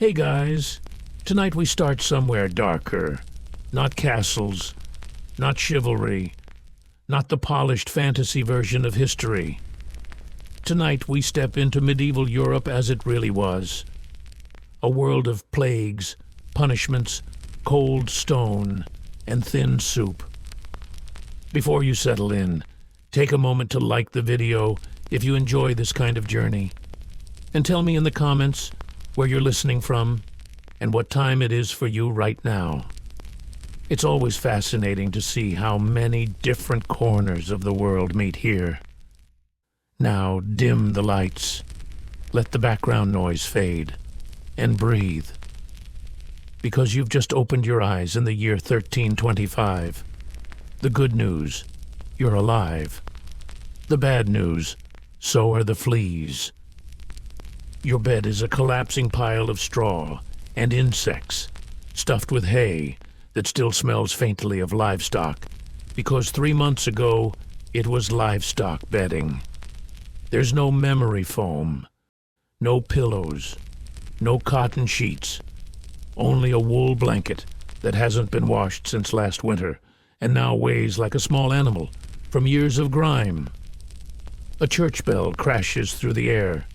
Hey guys, tonight we start somewhere darker. Not castles, not chivalry, not the polished fantasy version of history. Tonight we step into medieval Europe as it really was. A world of plagues, punishments, cold stone, and thin soup. Before you settle in, take a moment to like the video if you enjoy this kind of journey. And tell me in the comments where you're listening from and what time it is for you right now. It's always fascinating to see how many different corners of the world meet here. Now dim the lights, let the background noise fade, and breathe. Because you've just opened your eyes in the year 1325. The good news, you're alive. The bad news, so are the fleas. Your bed is a collapsing pile of straw and insects, stuffed with hay that still smells faintly of livestock, because 3 months ago it was livestock bedding. There's no memory foam, no pillows, no cotton sheets, only a wool blanket that hasn't been washed since last winter and now weighs like a small animal from years of grime. A church bell crashes through the air.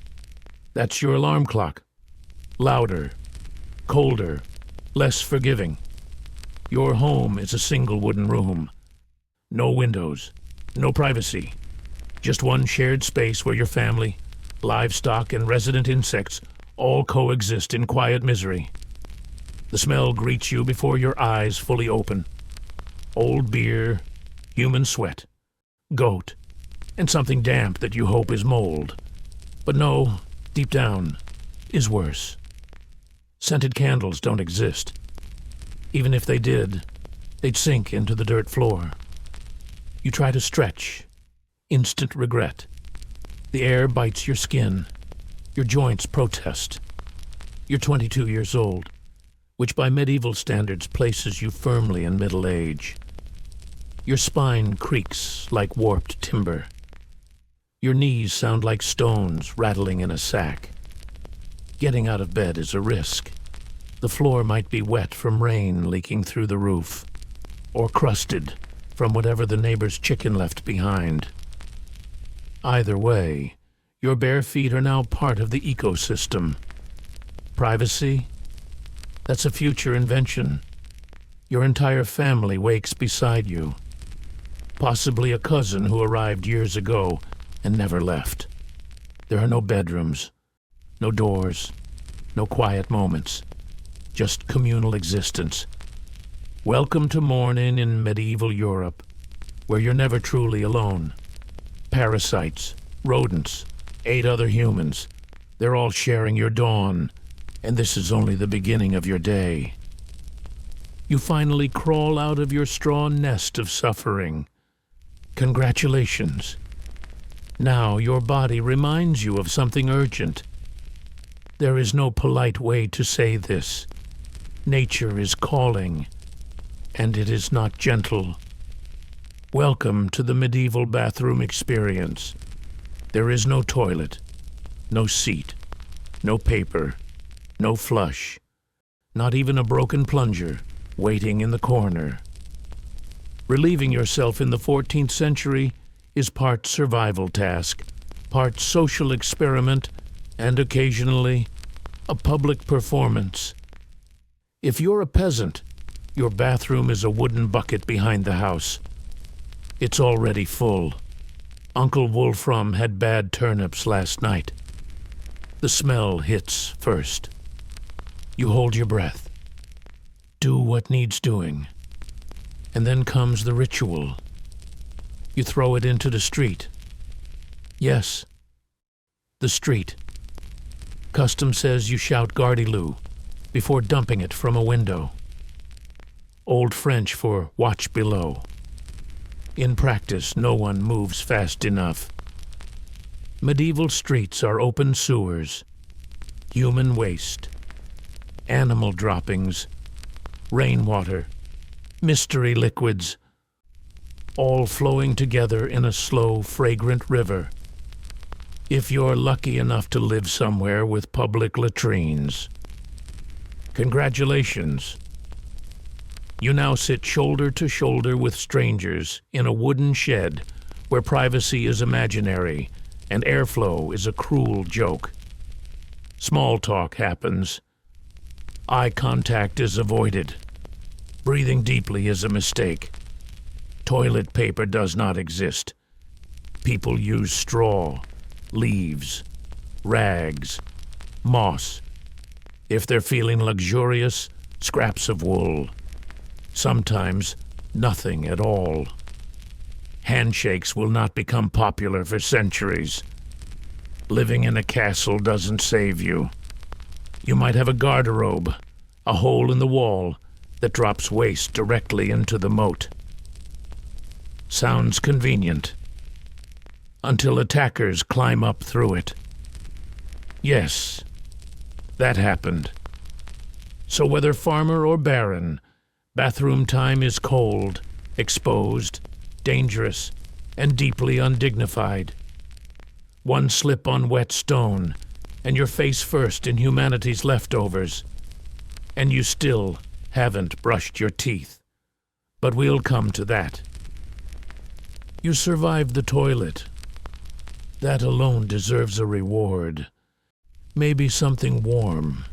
That's your alarm clock. Louder, colder, less forgiving. Your home is a single wooden room. No windows, no privacy. Just one shared space where your family, livestock, and resident insects all coexist in quiet misery. The smell greets you before your eyes fully open. Old beer, human sweat, goat, and something damp that you hope is mold. But no, deep down, is worse. Scented candles don't exist. Even if they did, they'd sink into the dirt floor. You try to stretch. Instant regret. The air bites your skin. Your joints protest. You're 22 years old, which by medieval standards places you firmly in middle age. Your spine creaks like warped timber. Your knees sound like stones rattling in a sack. Getting out of bed is a risk. The floor might be wet from rain leaking through the roof, or crusted from whatever the neighbor's chicken left behind. Either way, your bare feet are now part of the ecosystem. Privacy? That's a future invention. Your entire family wakes beside you. Possibly a cousin who arrived years ago and never left. There are no bedrooms, no doors, no quiet moments, just communal existence. Welcome to morning in medieval Europe, where you're never truly alone. Parasites, rodents, 8 other humans, they're all sharing your dawn, and this is only the beginning of your day. You finally crawl out of your straw nest of suffering. Congratulations. Now your body reminds you of something urgent. There is no polite way to say this. Nature is calling, and it is not gentle. Welcome to the medieval bathroom experience. There is no toilet, no seat, no paper, no flush, not even a broken plunger waiting in the corner. Relieving yourself in the 14th century is part survival task, part social experiment, and occasionally a public performance. If you're a peasant, your bathroom is a wooden bucket behind the house. It's already full. Uncle Wolfram had bad turnips last night. The smell hits first. You hold your breath. Do what needs doing. And then comes the ritual. You throw it into the street. Yes, the street. Custom says you shout Gardilou before dumping it from a window. Old French for watch below. In practice, no one moves fast enough. Medieval streets are open sewers, human waste, animal droppings, rainwater, mystery liquids, all flowing together in a slow, fragrant river. If you're lucky enough to live somewhere with public latrines. Congratulations. You now sit shoulder to shoulder with strangers in a wooden shed where privacy is imaginary and airflow is a cruel joke. Small talk happens. Eye contact is avoided. Breathing deeply is a mistake. Toilet paper does not exist. People use straw, leaves, rags, moss. If they're feeling luxurious, scraps of wool. Sometimes nothing at all. Handshakes will not become popular for centuries. Living in a castle doesn't save you. You might have a garderobe, a hole in the wall that drops waste directly into the moat. Sounds convenient, until attackers climb up through it. Yes, that happened. So whether farmer or baron, bathroom time is cold, exposed, dangerous, and deeply undignified. One slip on wet stone, and you're face first in humanity's leftovers. And you still haven't brushed your teeth. But we'll come to that. You survived the toilet. That alone deserves a reward. Maybe something warm,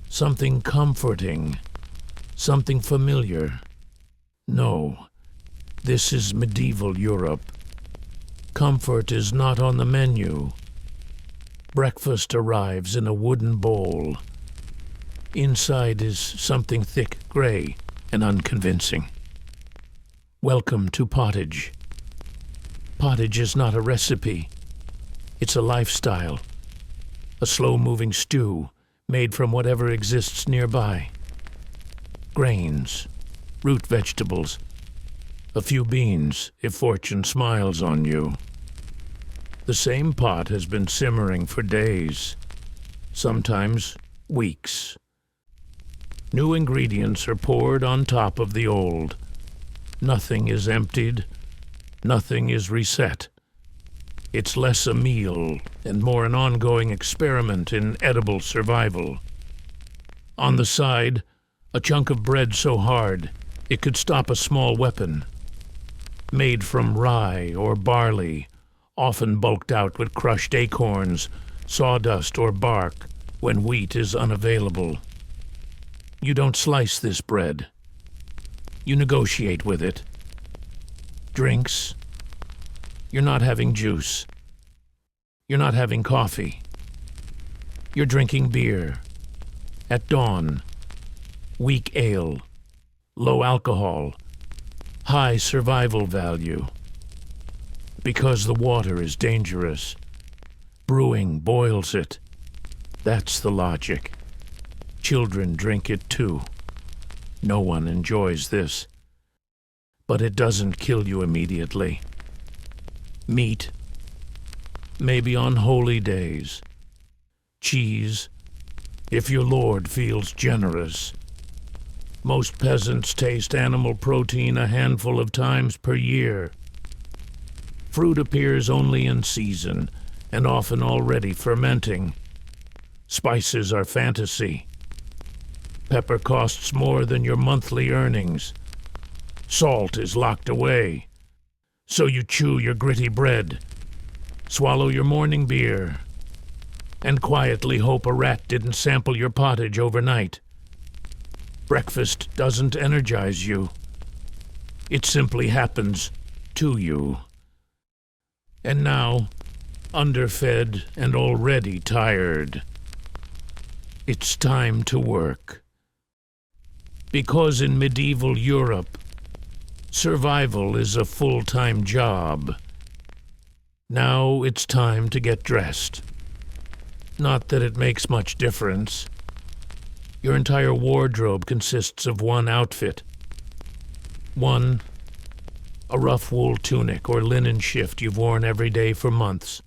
something comforting, something familiar. No, this is medieval Europe. Comfort is not on the menu. Breakfast arrives in a wooden bowl. Inside is something thick, gray, and unconvincing. Welcome to pottage. Pottage is not a recipe. It's a lifestyle. A slow-moving stew made from whatever exists nearby. Grains, root vegetables, a few beans if fortune smiles on you. The same pot has been simmering for days, sometimes weeks. New ingredients are poured on top of the old. Nothing is emptied, nothing is reset. It's less a meal and more an ongoing experiment in edible survival. On the side, a chunk of bread so hard it could stop a small weapon. Made from rye or barley, often bulked out with crushed acorns, sawdust or bark when wheat is unavailable. You don't slice this bread. You negotiate with it. Drinks. You're not having juice. You're not having coffee. You're drinking beer. At dawn. Weak ale. Low alcohol. High survival value. Because the water is dangerous. Brewing boils it. That's the logic. Children drink it too. No one enjoys this. But it doesn't kill you immediately. Meat, maybe on holy days. Cheese, if your lord feels generous. Most peasants taste animal protein a handful of times per year. Fruit appears only in season, and often already fermenting. Spices are fantasy. Pepper costs more than your monthly earnings. Salt is locked away. So you chew your gritty bread, swallow your morning beer, and quietly hope a rat didn't sample your pottage overnight. Breakfast doesn't energize you. It simply happens to you. And now, underfed and already tired, it's time to work. Because in medieval Europe, survival is a full-time job. Now it's time to get dressed. Not that it makes much difference. Your entire wardrobe consists of one outfit. One, a rough wool tunic or linen shift you've worn every day for months,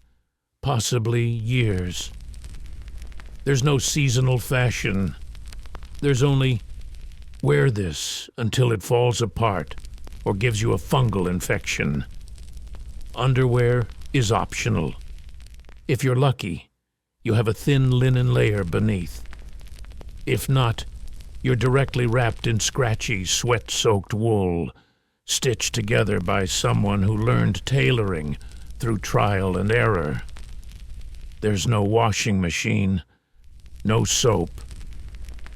possibly years. There's no seasonal fashion. There's only wear this until it falls apart or gives you a fungal infection. Underwear is optional. If you're lucky, you have a thin linen layer beneath. If not, you're directly wrapped in scratchy, sweat-soaked wool, stitched together by someone who learned tailoring through trial and error. There's no washing machine, no soap,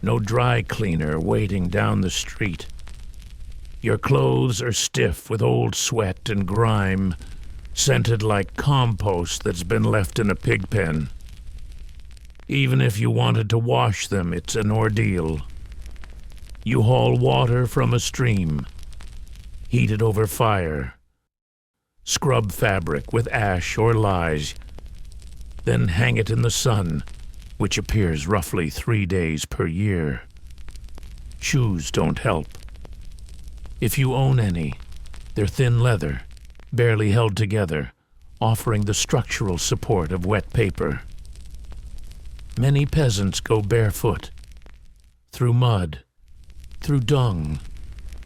no dry cleaner waiting down the street. Your clothes are stiff with old sweat and grime, scented like compost that's been left in a pig pen. Even if you wanted to wash them, it's an ordeal. You haul water from a stream, heat it over fire, scrub fabric with ash or lies, then hang it in the sun, which appears roughly 3 days per year. Shoes don't help. If you own any, they're thin leather, barely held together, offering the structural support of wet paper. Many peasants go barefoot, through mud, through dung,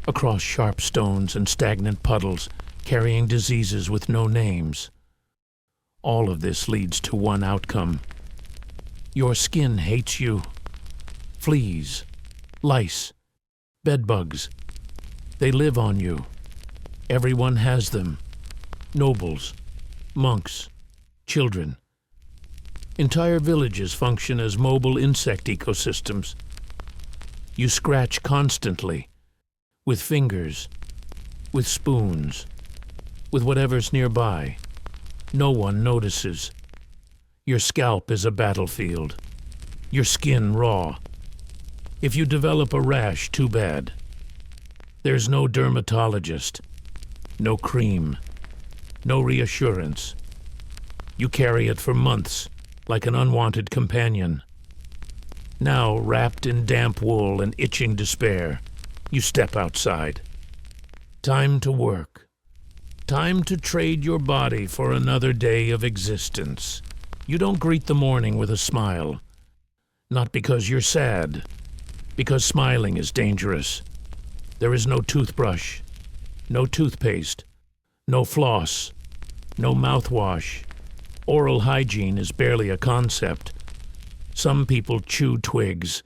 across sharp stones and stagnant puddles, carrying diseases with no names. All of this leads to one outcome. Your skin hates you. Fleas, lice, bedbugs, they live on you. Everyone has them. Nobles, monks, children. Entire villages function as mobile insect ecosystems. You scratch constantly, with fingers, with spoons, with whatever's nearby. No one notices. Your scalp is a battlefield. Your skin raw. If you develop a rash, too bad. There's no dermatologist, no cream, no reassurance. You carry it for months, like an unwanted companion. Now, wrapped in damp wool and itching despair, you step outside. Time to work. Time to trade your body for another day of existence. You don't greet the morning with a smile. Not because you're sad, because smiling is dangerous. There is no toothbrush, no toothpaste, no floss, no mouthwash. Oral hygiene is barely a concept. Some people chew twigs,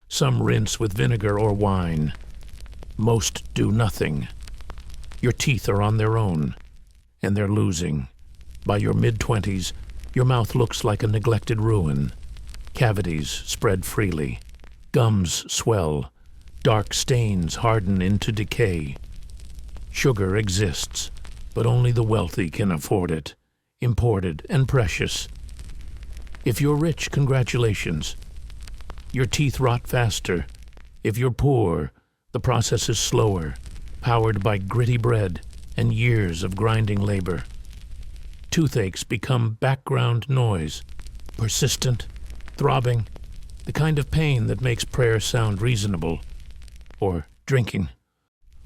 some rinse with vinegar or wine. Most do nothing. Your teeth are on their own, and they're losing. By your mid-20s, your mouth looks like a neglected ruin. Cavities spread freely. Gums swell. Dark stains harden into decay. Sugar exists, but only the wealthy can afford it. Imported and precious. If you're rich, congratulations. Your teeth rot faster. If you're poor, the process is slower, powered by gritty bread and years of grinding labor. Toothaches become background noise, persistent, throbbing, the kind of pain that makes prayer sound reasonable, or drinking,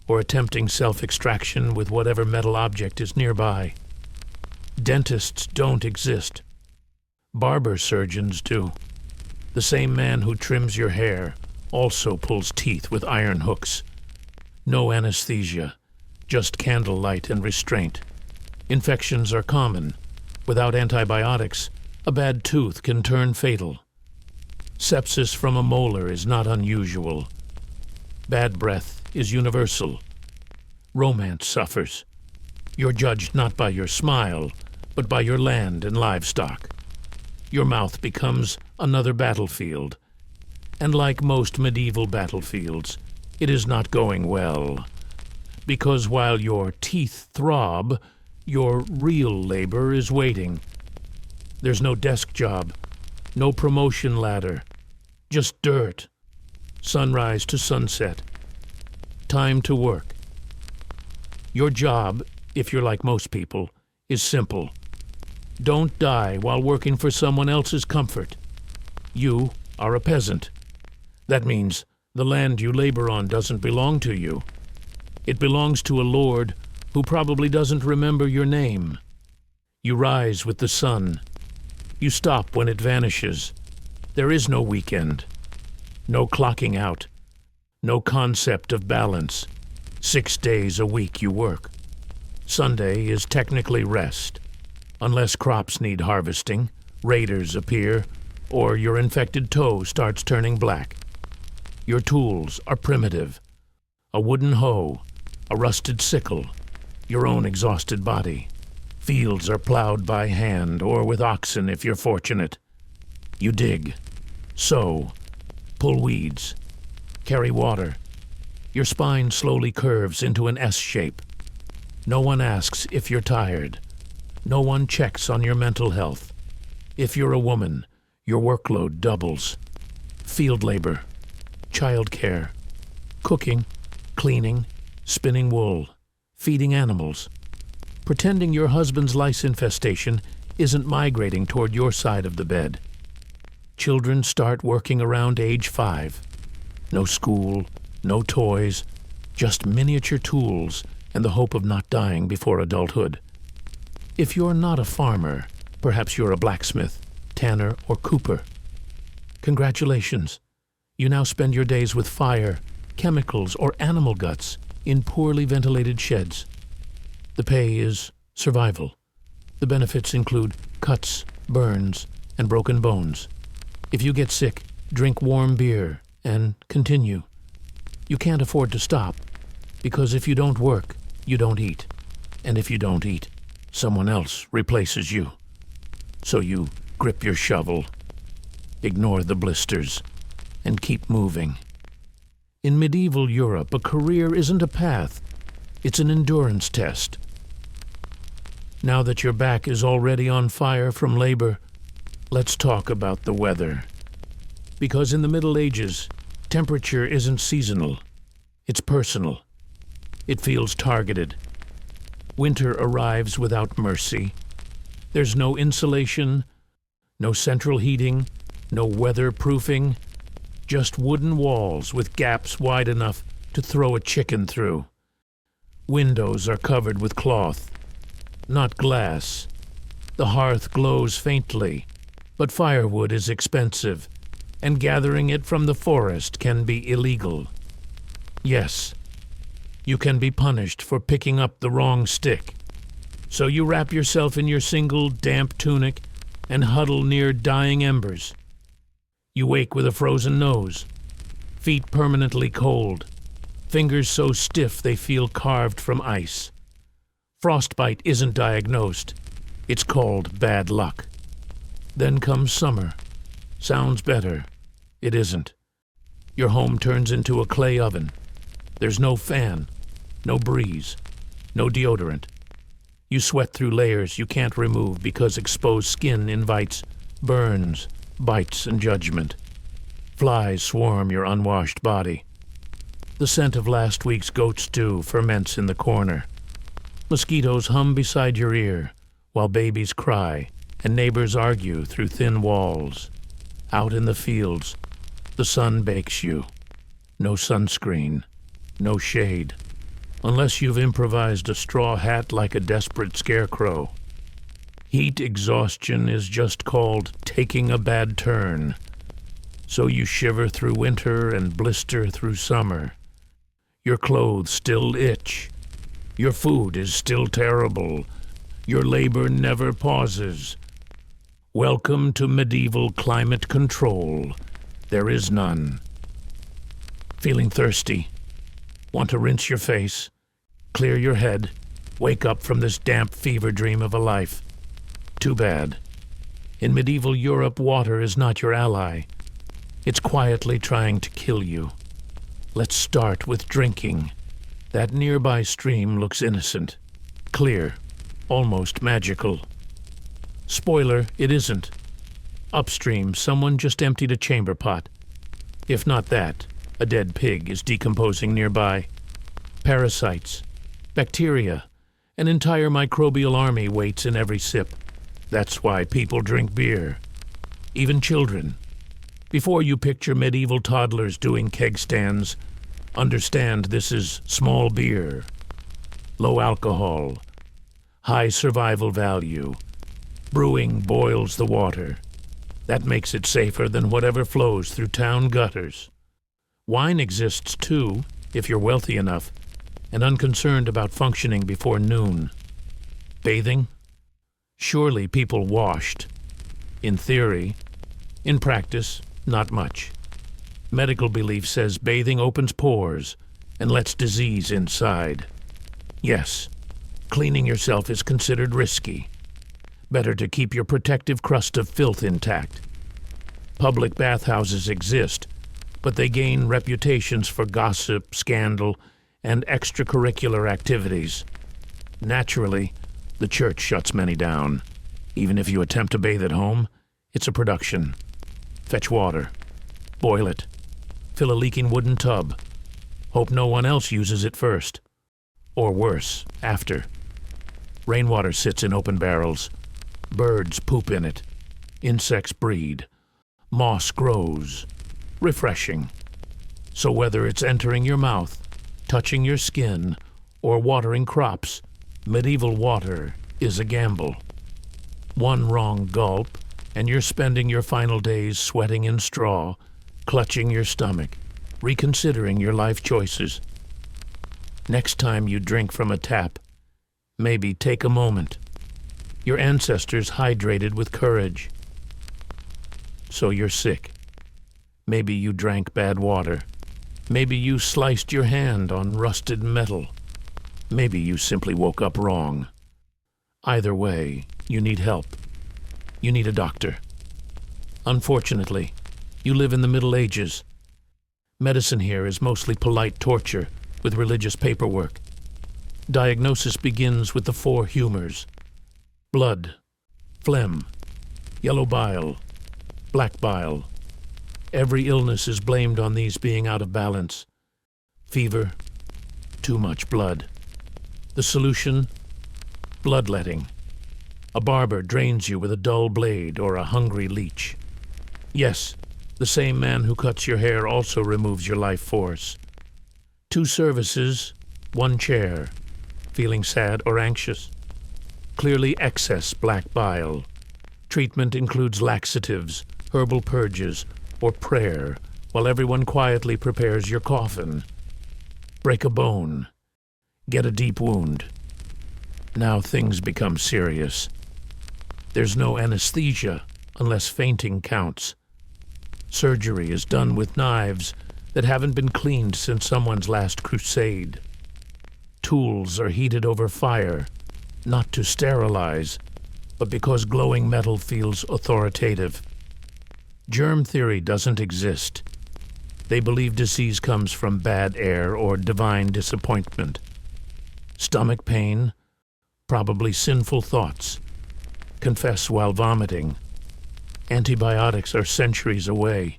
or attempting self-extraction with whatever metal object is nearby. Dentists don't exist. Barber surgeons do. The same man who trims your hair also pulls teeth with iron hooks. No anesthesia, just candlelight and restraint. Infections are common. Without antibiotics, a bad tooth can turn fatal. Sepsis from a molar is not unusual. Bad breath is universal. Romance suffers. You're judged not by your smile, but by your land and livestock. Your mouth becomes another battlefield. And like most medieval battlefields, it is not going well. Because while your teeth throb, your real labor is waiting. There's no desk job, no promotion ladder, just dirt. Sunrise to sunset. Time to work. Your job, if you're like most people, is simple. Don't die while working for someone else's comfort. You are a peasant. That means the land you labor on doesn't belong to you. It belongs to a lord who probably doesn't remember your name. You rise with the sun. You stop when it vanishes. There is no weekend. No clocking out. No concept of balance. 6 days a week you work. Sunday is technically rest. Unless crops need harvesting, raiders appear, or your infected toe starts turning black. Your tools are primitive. A wooden hoe, a rusted sickle, your own exhausted body. Fields are plowed by hand or with oxen if you're fortunate. You dig, sow, pull weeds, carry water. Your spine slowly curves into an S shape. No one asks if you're tired. No one checks on your mental health. If you're a woman, your workload doubles. Field labor, childcare, cooking, cleaning, spinning wool, feeding animals. Pretending your husband's lice infestation isn't migrating toward your side of the bed. Children start working around age 5. No school, no toys, just miniature tools and the hope of not dying before adulthood. If you're not a farmer, perhaps you're a blacksmith, tanner, or cooper. Congratulations. You now spend your days with fire, chemicals, or animal guts in poorly ventilated sheds. The pay is survival. The benefits include cuts, burns, and broken bones. If you get sick, drink warm beer and continue. You can't afford to stop, because if you don't work, you don't eat. And if you don't eat, someone else replaces you. So you grip your shovel, ignore the blisters, and keep moving. In medieval Europe, a career isn't a path, it's an endurance test. Now that your back is already on fire from labor, let's talk about the weather. Because in the Middle Ages, temperature isn't seasonal, it's personal. It feels targeted. Winter arrives without mercy. There's no insulation, no central heating, no weatherproofing, just wooden walls with gaps wide enough to throw a chicken through. Windows are covered with cloth, not glass. The hearth glows faintly, but firewood is expensive, and gathering it from the forest can be illegal. Yes, you can be punished for picking up the wrong stick. So you wrap yourself in your single damp tunic and huddle near dying embers. You wake with a frozen nose, feet permanently cold, fingers so stiff they feel carved from ice. Frostbite isn't diagnosed. It's called bad luck. Then comes summer. Sounds better. It isn't. Your home turns into a clay oven. There's no fan, no breeze, no deodorant. You sweat through layers you can't remove because exposed skin invites burns, bites, and judgment. Flies swarm your unwashed body. The scent of last week's goat stew ferments in the corner. Mosquitoes hum beside your ear while babies cry and neighbors argue through thin walls. Out in the fields, the sun bakes you. No sunscreen, no shade, unless you've improvised a straw hat like a desperate scarecrow. Heat exhaustion is just called taking a bad turn. So you shiver through winter and blister through summer. Your clothes still itch. Your food is still terrible. Your labor never pauses. Welcome to medieval climate control. There is none. Feeling thirsty? Want to rinse your face? Clear your head? Wake up from this damp fever dream of a life? Too bad. In medieval Europe, water is not your ally. It's quietly trying to kill you. Let's start with drinking. That nearby stream looks innocent, clear, almost magical. Spoiler, it isn't. Upstream, someone just emptied a chamber pot. If not that, a dead pig is decomposing nearby. Parasites, bacteria, an entire microbial army waits in every sip. That's why people drink beer. Even children. Before you picture medieval toddlers doing keg stands, understand this is small beer, low alcohol, high survival value. Brewing boils the water. That makes it safer than whatever flows through town gutters. Wine exists too, if you're wealthy enough, and unconcerned about functioning before noon. Bathing? Surely people washed. In theory. In practice, not much. Medical belief says bathing opens pores and lets disease inside. Yes, cleaning yourself is considered risky. Better to keep your protective crust of filth intact. Public bathhouses exist, but they gain reputations for gossip, scandal, and extracurricular activities. Naturally, the church shuts many down. Even if you attempt to bathe at home, it's a production. Fetch water. Boil it. Fill a leaking wooden tub. Hope no one else uses it first. Or worse, after. Rainwater sits in open barrels. Birds poop in it. Insects breed. Moss grows. Refreshing. So whether it's entering your mouth, touching your skin, or watering crops, medieval water is a gamble. One wrong gulp, and you're spending your final days sweating in straw, clutching your stomach, reconsidering your life choices. Next time you drink from a tap, maybe take a moment. Your ancestors hydrated with courage. So you're sick. Maybe you drank bad water. Maybe you sliced your hand on rusted metal. Maybe you simply woke up wrong. Either way, you need help. You need a doctor. Unfortunately, you live in the Middle Ages. Medicine here is mostly polite torture with religious paperwork. Diagnosis begins with the four humors: blood, phlegm, yellow bile, black bile. Every illness is blamed on these being out of balance. Fever, too much blood. The solution? Bloodletting. A barber drains you with a dull blade or a hungry leech. Yes, the same man who cuts your hair also removes your life force. 2 services, 1 chair. Feeling sad or anxious? Clearly excess black bile. Treatment includes laxatives, herbal purges, or prayer, while everyone quietly prepares your coffin. Break a bone. Get a deep wound. Now things become serious. There's no anesthesia unless fainting counts. Surgery is done with knives that haven't been cleaned since someone's last crusade. Tools are heated over fire, not to sterilize, but because glowing metal feels authoritative. Germ theory doesn't exist. They believe disease comes from bad air or divine disappointment. Stomach pain, probably sinful thoughts. Confess while vomiting. Antibiotics are centuries away.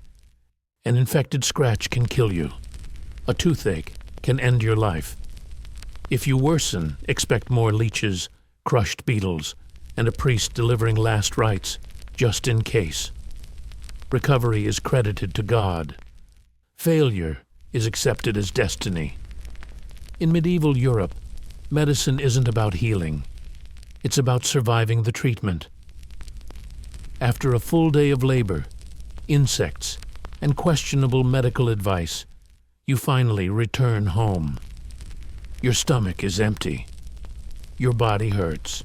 An infected scratch can kill you. A toothache can end your life. If you worsen, expect more leeches, crushed beetles, and a priest delivering last rites, just in case. Recovery is credited to God. Failure is accepted as destiny. In medieval Europe, medicine isn't about healing. It's about surviving the treatment. After a full day of labor, insects, and questionable medical advice, you finally return home. Your stomach is empty. Your body hurts.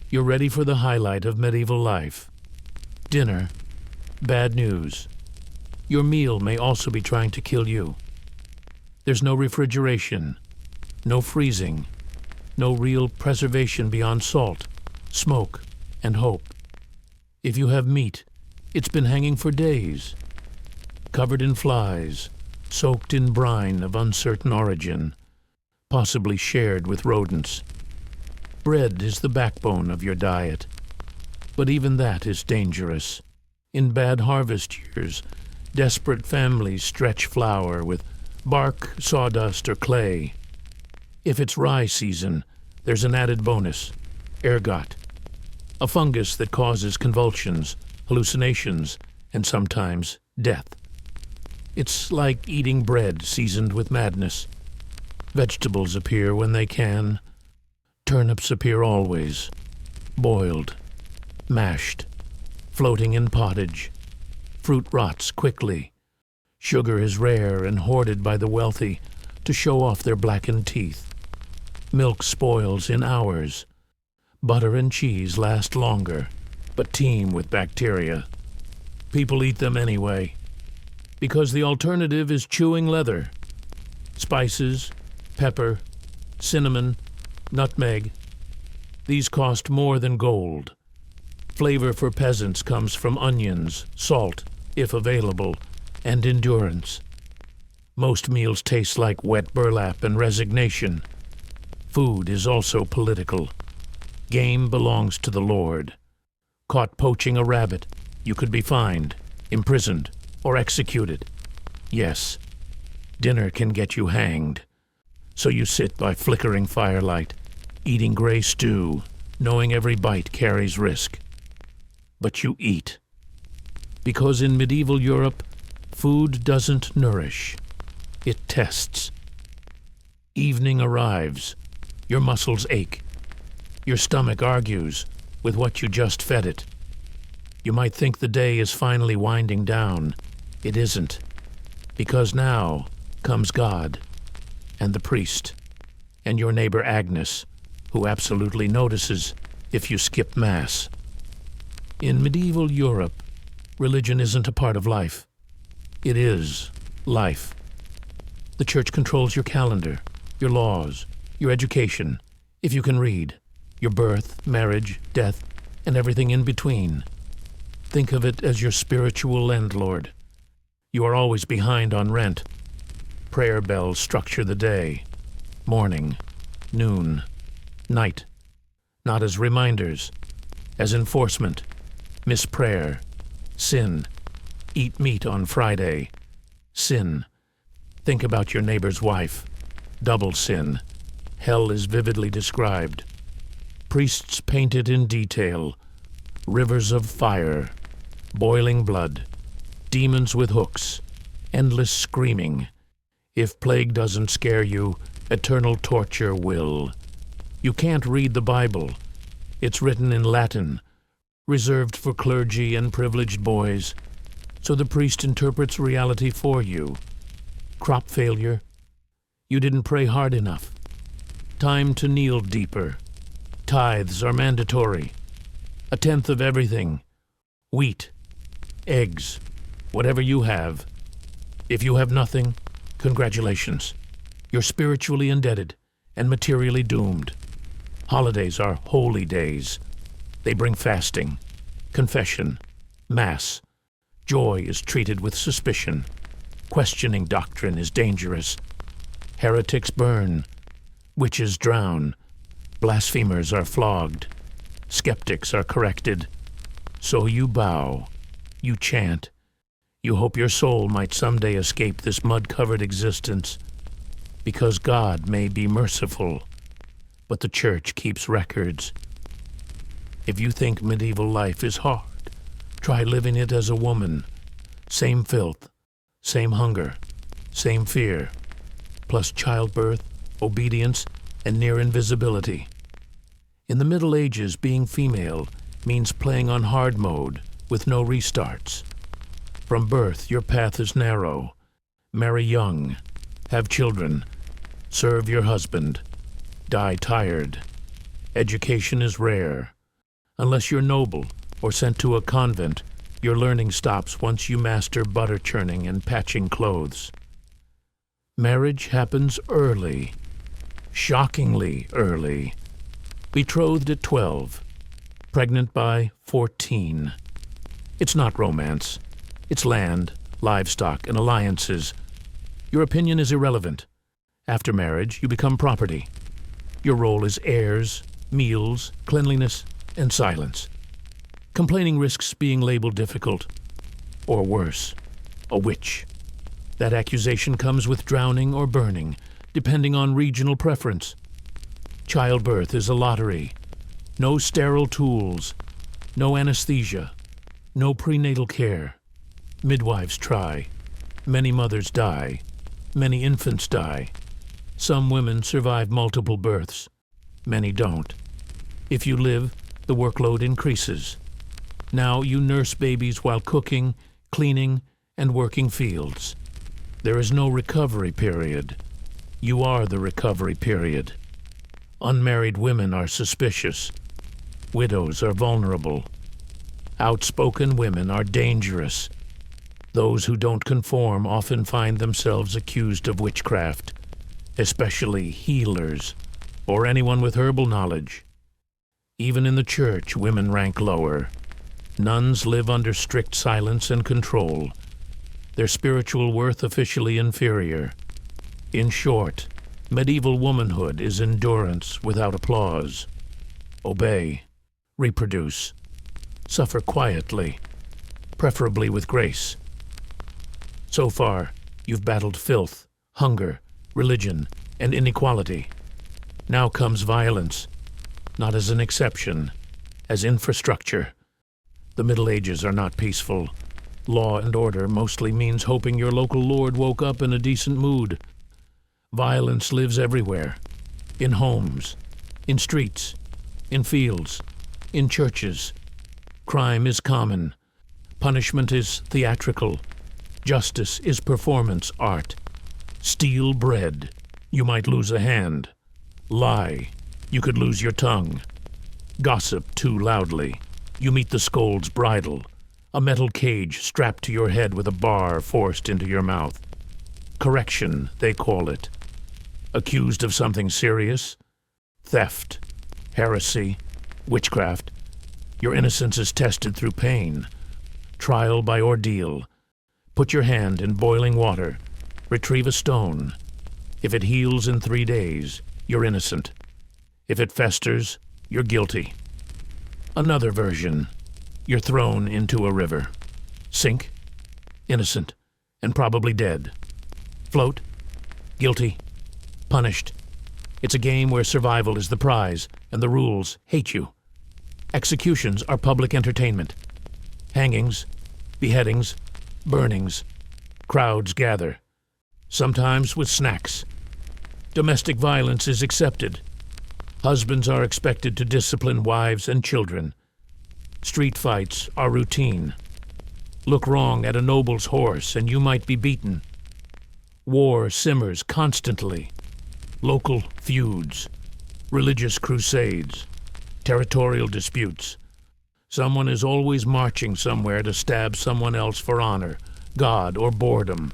You're ready for the highlight of medieval life. Dinner. Bad news. Your meal may also be trying to kill you. There's no refrigeration, no freezing, no real preservation beyond salt, smoke, and hope. If you have meat, it's been hanging for days, covered in flies, soaked in brine of uncertain origin, possibly shared with rodents. Bread is the backbone of your diet, but even that is dangerous. In bad harvest years, desperate families stretch flour with bark, sawdust, or clay. If it's rye season, there's an added bonus: ergot, a fungus that causes convulsions, hallucinations, and sometimes death. It's like eating bread seasoned with madness. Vegetables appear when they can. Turnips appear always, boiled, mashed, floating in pottage. Fruit rots quickly. Sugar is rare and hoarded by the wealthy to show off their blackened teeth. Milk spoils in hours. Butter and cheese last longer, but teem with bacteria. People eat them anyway, because the alternative is chewing leather. Spices, pepper, cinnamon, nutmeg. These cost more than gold. Flavor for peasants comes from onions, salt, if available, and endurance. Most meals taste like wet burlap and resignation. Food is also political. Game belongs to the Lord. Caught poaching a rabbit, you could be fined, imprisoned, or executed. Yes, dinner can get you hanged. So you sit by flickering firelight, eating gray stew, knowing every bite carries risk. But you eat. Because in medieval Europe, food doesn't nourish. It tests. Evening arrives. Your muscles ache. Your stomach argues with what you just fed it. You might think the day is finally winding down. It isn't. Because now comes God, and the priest, and your neighbor Agnes, who absolutely notices if you skip Mass. In medieval Europe, religion isn't a part of life. It is life. The church controls your calendar, your laws, your education, if you can read, your birth, marriage, death, and everything in between. Think of it as your spiritual landlord. You are always behind on rent. Prayer bells structure the day. Morning, noon, night. Not as reminders, as enforcement. Miss prayer. Sin. Eat meat on Friday. Sin. Think about your neighbor's wife. Double sin. Hell is vividly described. Priests paint it in detail. Rivers of fire. Boiling blood. Demons with hooks. Endless screaming. If plague doesn't scare you, eternal torture will. You can't read the Bible. It's written in Latin, reserved for clergy and privileged boys, so the priest interprets reality for you. Crop failure. You didn't pray hard enough. Time to kneel deeper. Tithes are mandatory. 1/10 of everything. Wheat. Eggs. Whatever you have. If you have nothing, congratulations. You're spiritually indebted and materially doomed. Holidays are holy days. They bring fasting, confession, Mass. Joy is treated with suspicion. Questioning doctrine is dangerous. Heretics burn. Witches drown. Blasphemers are flogged. Skeptics are corrected. So you bow. You chant. You hope your soul might someday escape this mud-covered existence, because God may be merciful, but the church keeps records. If you think medieval life is hard, try living it as a woman. Same filth, same hunger, same fear, plus childbirth, obedience, and near invisibility. In the Middle Ages, being female means playing on hard mode with no restarts. From birth, your path is narrow. Marry young, have children, serve your husband, die tired. Education is rare. Unless you're noble or sent to a convent, your learning stops once you master butter churning and patching clothes. Marriage happens early, shockingly early. Betrothed at 12, pregnant by 14. It's not romance. It's land, livestock, and alliances. Your opinion is irrelevant. After marriage, you become property. Your role is heirs, meals, cleanliness, and silence. Complaining risks being labeled difficult, or worse, a witch. That accusation comes with drowning or burning, depending on regional preference. Childbirth is a lottery. No sterile tools, no anesthesia, no prenatal care. Midwives try. Many mothers die. Many infants die. Some women survive multiple births. Many don't. If you live, the workload increases. Now you nurse babies while cooking, cleaning, and working fields. There is no recovery period. You are the recovery period. Unmarried women are suspicious. Widows are vulnerable. Outspoken women are dangerous. Those who don't conform often find themselves accused of witchcraft, especially healers or anyone with herbal knowledge. Even in the church, women rank lower. Nuns live under strict silence and control, their spiritual worth officially inferior. In short, medieval womanhood is endurance without applause. Obey, reproduce, suffer quietly, preferably with grace. So far, you've battled filth, hunger, religion, and inequality. Now comes violence, not as an exception, as infrastructure. The Middle Ages are not peaceful. Law and order mostly means hoping your local lord woke up in a decent mood. Violence lives everywhere, in homes, in streets, in fields, in churches. Crime is common. Punishment is theatrical. Justice is performance art. Steal bread, you might lose a hand. Lie, you could lose your tongue. Gossip too loudly, you meet the scold's bridle, a metal cage strapped to your head with a bar forced into your mouth. Correction, they call it. Accused of something serious? Theft, heresy, witchcraft. Your innocence is tested through pain. Trial by ordeal. Put your hand in boiling water. Retrieve a stone. If it heals in 3 days, you're innocent. If it festers, you're guilty. Another version. You're thrown into a river. Sink, innocent, and probably dead. Float, guilty, punished. It's a game where survival is the prize, and the rules hate you. Executions are public entertainment. Hangings, beheadings, burnings. Crowds gather, sometimes with snacks. Domestic violence is accepted. Husbands are expected to discipline wives and children. Street fights are routine. Look wrong at a noble's horse and you might be beaten. War simmers constantly. Local feuds, religious crusades, territorial disputes. Someone is always marching somewhere to stab someone else for honor, God, or boredom.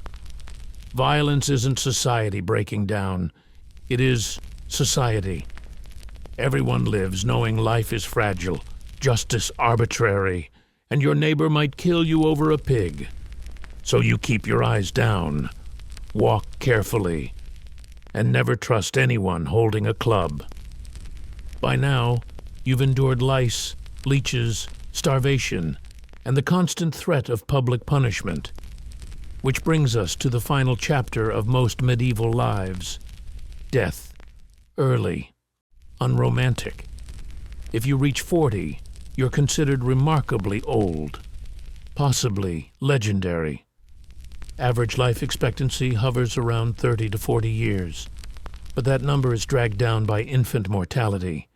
Violence isn't society breaking down. It is society. Everyone lives knowing life is fragile, justice arbitrary, and your neighbor might kill you over a pig. So you keep your eyes down, walk carefully, and never trust anyone holding a club. By now, you've endured lice, leeches, starvation, and the constant threat of public punishment. Which brings us to the final chapter of most medieval lives: death, early, unromantic. If you reach 40, you're considered remarkably old, possibly legendary. Average life expectancy hovers around 30 to 40 years, but that number is dragged down by infant mortality.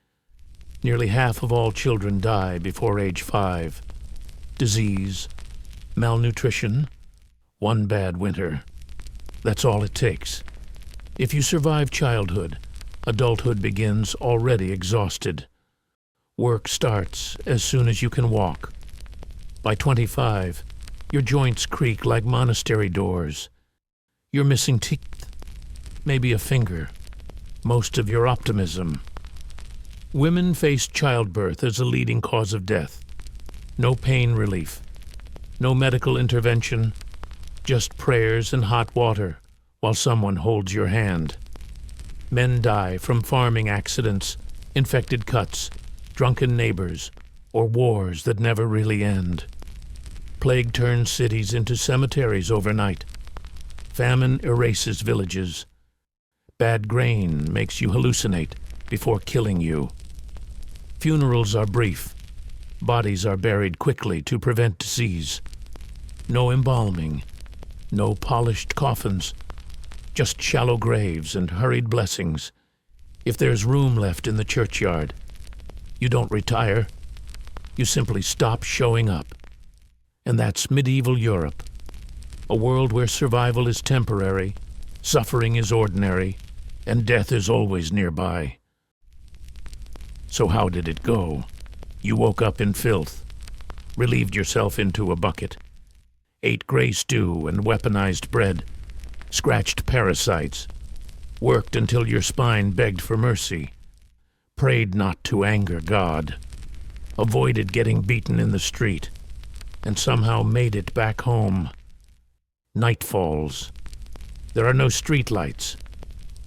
Nearly half of all children die before age 5. Disease, malnutrition, one bad winter. That's all it takes. If you survive childhood, adulthood begins already exhausted. Work starts as soon as you can walk. By 25, your joints creak like monastery doors. You're missing teeth, maybe a finger, most of your optimism. Women face childbirth as a leading cause of death. No pain relief, no medical intervention, just prayers and hot water while someone holds your hand. Men die from farming accidents, infected cuts, drunken neighbors, or wars that never really end. Plague turns cities into cemeteries overnight. Famine erases villages. Bad grain makes you hallucinate before killing you. Funerals are brief. Bodies are buried quickly to prevent disease. No embalming, no polished coffins, just shallow graves and hurried blessings. If there's room left in the churchyard, you don't retire. You simply stop showing up. And that's medieval Europe, a world where survival is temporary, suffering is ordinary, and death is always nearby. So how did it go? You woke up in filth. relieved yourself into a bucket, ate gray stew and weaponized bread, scratched parasites, worked until your spine begged for mercy, prayed not to anger God, avoided getting beaten in the street, and somehow made it back home. Night falls. There are no streetlights,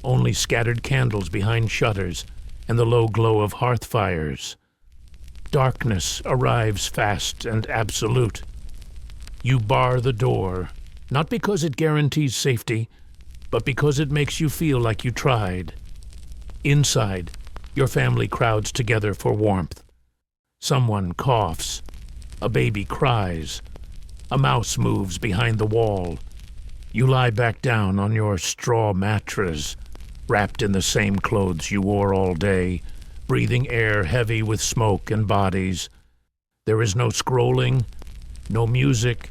only scattered candles behind shutters and the low glow of hearth fires. Darkness arrives fast and absolute. You bar the door, not because it guarantees safety, but because it makes you feel like you tried. Inside, your family crowds together for warmth. Someone coughs. A baby cries. A mouse moves behind the wall. You lie back down on your straw mattress, wrapped in the same clothes you wore all day, breathing air heavy with smoke and bodies. There is no scrolling, no music,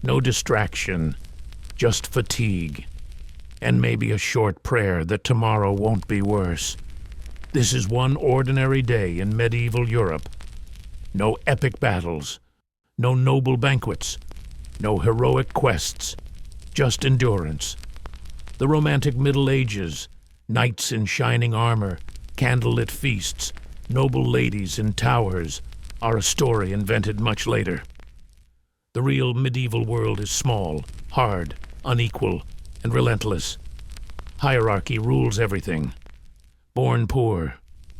no distraction, just fatigue, and maybe a short prayer that tomorrow won't be worse. This is one ordinary day in medieval Europe. No epic battles, no noble banquets, no heroic quests, just endurance. The romantic Middle Ages, knights in shining armor, candlelit feasts, noble ladies in towers, are a story invented much later. The real medieval world is small, hard, unequal, and relentless. Hierarchy rules everything. Born poor,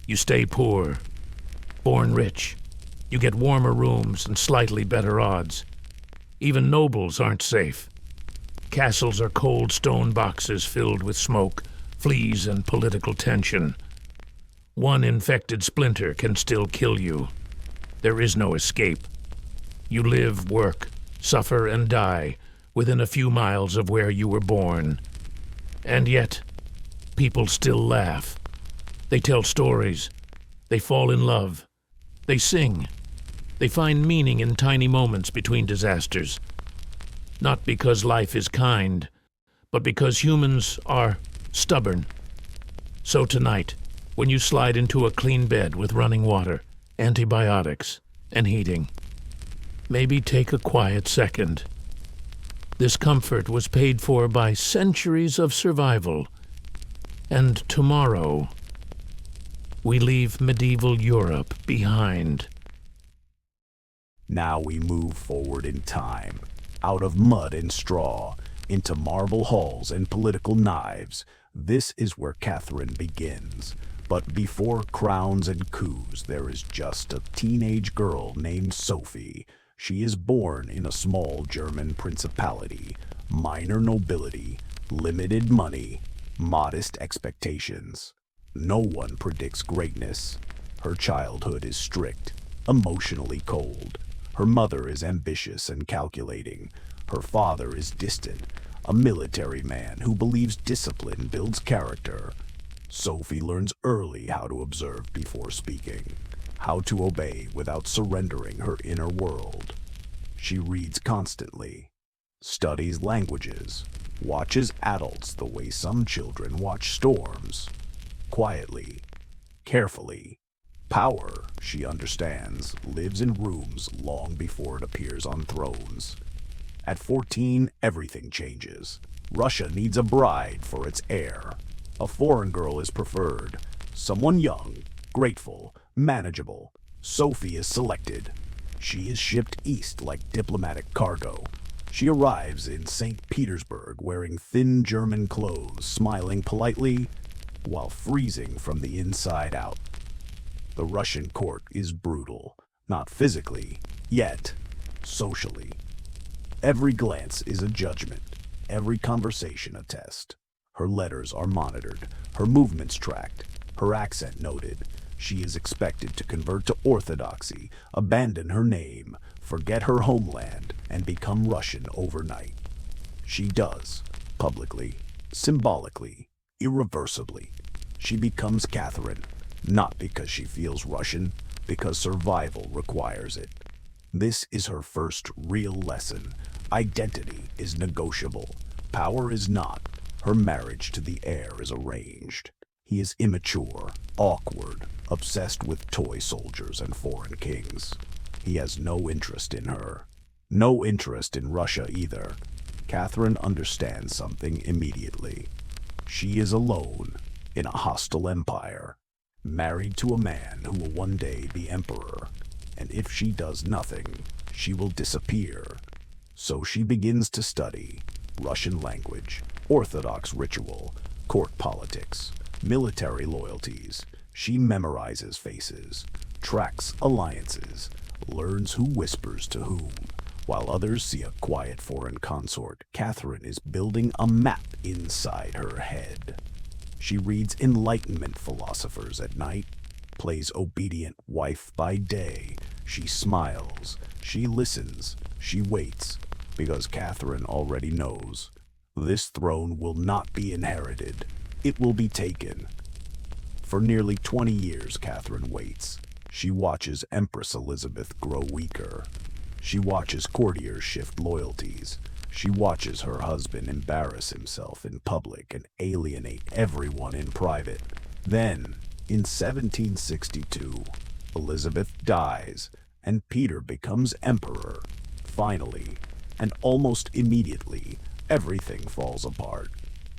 you stay poor. Born rich, you get warmer rooms and slightly better odds. Even nobles aren't safe. Castles are cold stone boxes filled with smoke, fleas, and political tension. One infected splinter can still kill you. There is no escape. You live, work, suffer, and die within a few miles of where you were born. And yet, people still laugh. They tell stories. They fall in love. They sing. They find meaning in tiny moments between disasters. Not because life is kind, but because humans are stubborn. So tonight, when you slide into a clean bed with running water, antibiotics, and heating, maybe take a quiet second. This comfort was paid for by centuries of survival. And tomorrow, we leave medieval Europe behind. Now we move forward in time, out of mud and straw, into marble halls and political knives. This is where Catherine begins. But before crowns and coups, there is just a teenage girl named Sophie. She is born in a small German principality, minor nobility, limited money, modest expectations. No one predicts greatness. Her childhood is strict, emotionally cold. Her mother is ambitious and calculating. Her father is distant, a military man who believes discipline builds character. Sophie learns early how to observe before speaking, how to obey without surrendering her inner world. She reads constantly, studies languages, watches adults the way some children watch storms. Quietly, carefully. Power, she understands, lives in rooms long before it appears on thrones. At 14, everything changes. Russia needs a bride for its heir. A foreign girl is preferred. Someone young, grateful, manageable. Sophie is selected. She is shipped east like diplomatic cargo. She arrives in St. Petersburg wearing thin German clothes, smiling politely while freezing from the inside out. The Russian court is brutal, not physically, yet socially. Every glance is a judgment, every conversation a test. Her letters are monitored, her movements tracked, her accent noted. She is expected to convert to orthodoxy, abandon her name, forget her homeland, and become Russian overnight. She does, publicly, symbolically, irreversibly. She becomes Catherine, not because she feels Russian, because survival requires it. This is her first real lesson. Identity is negotiable. Power is not. Her marriage to the heir is arranged. He is immature, awkward, obsessed with toy soldiers and foreign kings. He has no interest in her. No interest in Russia either. Catherine understands something immediately. She is alone in a hostile empire, married to a man who will one day be emperor, and if she does nothing, she will disappear. So she begins to study Russian language, Orthodox ritual, court politics, military loyalties. She memorizes faces, tracks alliances, learns who whispers to whom. While others see a quiet foreign consort, Catherine is building a map inside her head. She reads Enlightenment philosophers at night, plays obedient wife by day. She smiles, she listens, she waits, because Catherine already knows. This throne will not be inherited, it will be taken. For nearly 20 years, Catherine waits. She watches Empress Elizabeth grow weaker. She watches courtiers shift loyalties. She watches her husband embarrass himself in public and alienate everyone in private. Then, in 1762, Elizabeth dies, and Peter becomes emperor. Finally, and almost immediately, everything falls apart.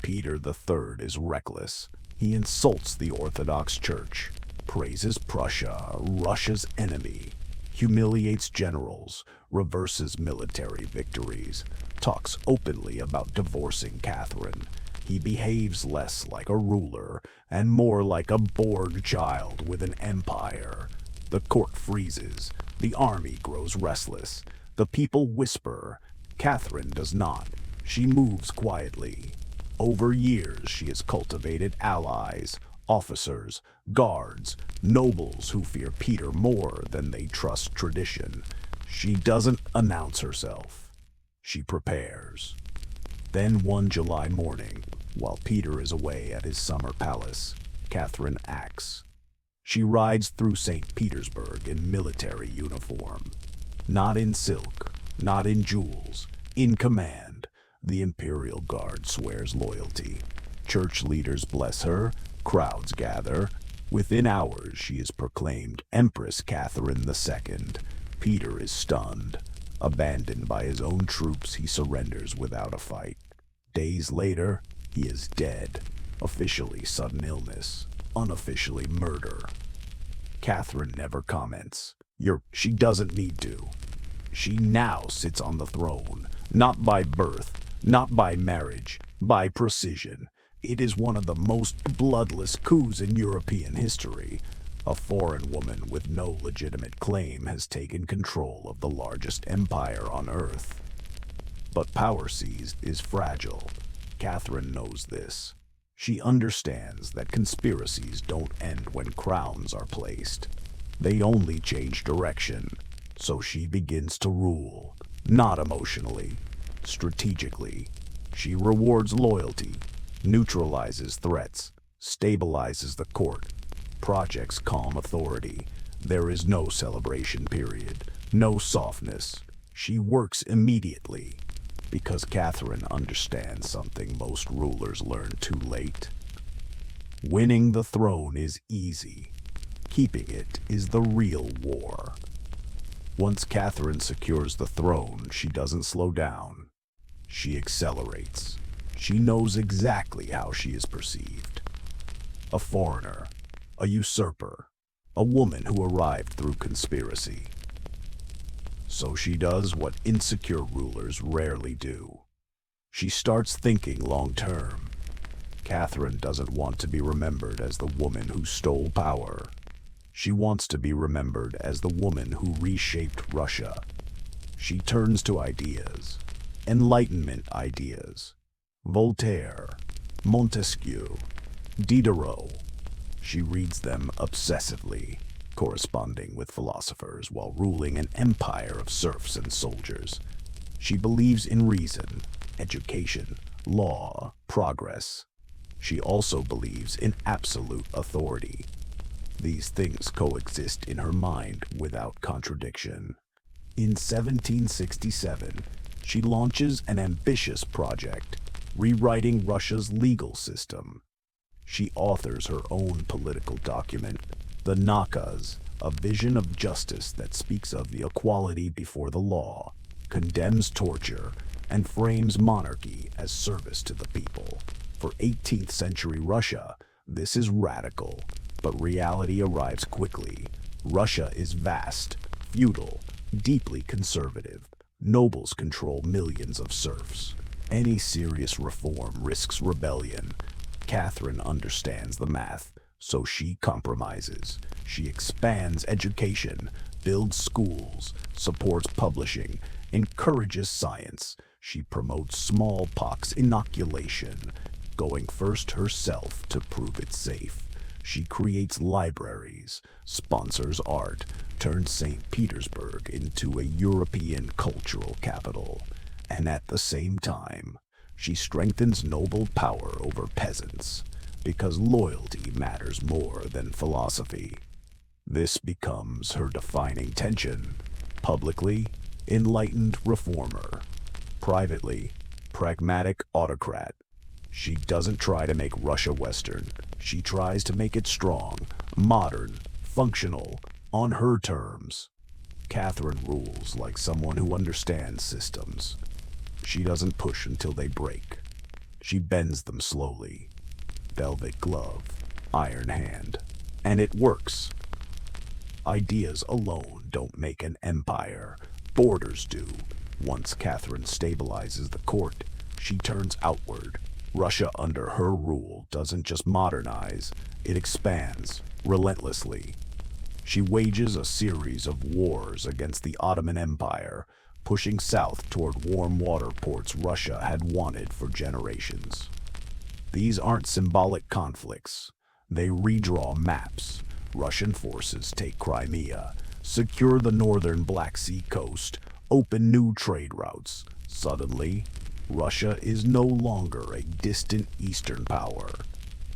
Peter III is reckless. He insults the Orthodox Church, praises Prussia, Russia's enemy, humiliates generals, reverses military victories, talks openly about divorcing Catherine. He behaves less like a ruler and more like a bored child with an empire. The court freezes. The army grows restless. The people whisper. Catherine does not. She moves quietly. Over years, she has cultivated allies, officers, guards, nobles who fear Peter more than they trust tradition. She doesn't announce herself. She prepares. Then one July morning, while Peter is away at his summer palace, Catherine acts. She rides through St. Petersburg in military uniform. Not in silk, not in jewels, in command. The Imperial Guard swears loyalty. Church leaders bless her, crowds gather. Within hours, she is proclaimed Empress Catherine II. Peter is stunned. Abandoned by his own troops, he surrenders without a fight. Days later, he is dead. Officially sudden illness, unofficially murder. Catherine never comments. She doesn't need to. She now sits on the throne, not by birth, not by marriage, by precision. It is one of the most bloodless coups in European history. A foreign woman with no legitimate claim has taken control of the largest empire on earth. But power seized is fragile. Catherine knows this. She understands that conspiracies don't end when crowns are placed. They only change direction. So she begins to rule, not emotionally, strategically. She rewards loyalty, neutralizes threats, stabilizes the court, projects calm authority. There is no celebration period, no softness. She works immediately, because Catherine understands something most rulers learn too late. Winning the throne is easy. Keeping it is the real war. Once Catherine secures the throne, she doesn't slow down. She accelerates. She knows exactly how she is perceived. A foreigner, a usurper, a woman who arrived through conspiracy. So she does what insecure rulers rarely do. She starts thinking long-term. Catherine doesn't want to be remembered as the woman who stole power. She wants to be remembered as the woman who reshaped Russia. She turns to ideas, Enlightenment ideas, Voltaire, Montesquieu, Diderot. She reads them obsessively, corresponding with philosophers while ruling an empire of serfs and soldiers. She believes in reason, education, law, progress. She also believes in absolute authority. These things coexist in her mind without contradiction. In 1767, she launches an ambitious project, rewriting Russia's legal system. She authors her own political document, the Nakaz, a vision of justice that speaks of the equality before the law, condemns torture, and frames monarchy as service to the people. For 18th century Russia, this is radical, but reality arrives quickly. Russia is vast, feudal, deeply conservative. Nobles control millions of serfs. Any serious reform risks rebellion. Catherine understands the math, so she compromises. She expands education, builds schools, supports publishing, encourages science. She promotes smallpox inoculation, going first herself to prove it safe. She creates libraries, sponsors art, turns St. Petersburg into a European cultural capital. And at the same time, she strengthens noble power over peasants, because loyalty matters more than philosophy. This becomes her defining tension. Publicly, enlightened reformer. Privately, pragmatic autocrat. She doesn't try to make Russia Western. She tries to make it strong, modern, functional, on her terms. Catherine rules like someone who understands systems. She doesn't push until they break. She bends them slowly. Velvet glove, iron hand. And it works. Ideas alone don't make an empire. Borders do. Once Catherine stabilizes the court, she turns outward. Russia under her rule doesn't just modernize, it expands, relentlessly. She wages a series of wars against the Ottoman Empire, pushing south toward warm water ports Russia had wanted for generations. These aren't symbolic conflicts. They redraw maps. Russian forces take Crimea, secure the northern Black Sea coast, open new trade routes. Suddenly, Russia is no longer a distant Eastern power.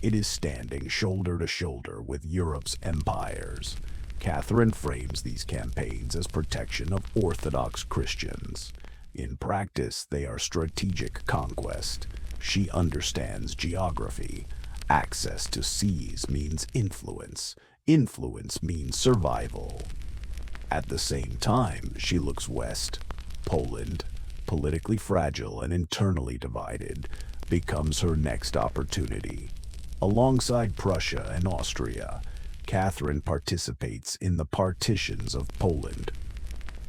It is standing shoulder to shoulder with Europe's empires. Catherine frames these campaigns as protection of Orthodox Christians. In practice, they are strategic conquest. She understands geography. Access to seas means influence. Influence means survival. At the same time, she looks west. Poland, politically fragile and internally divided, becomes her next opportunity. Alongside Prussia and Austria, Catherine participates in the partitions of Poland.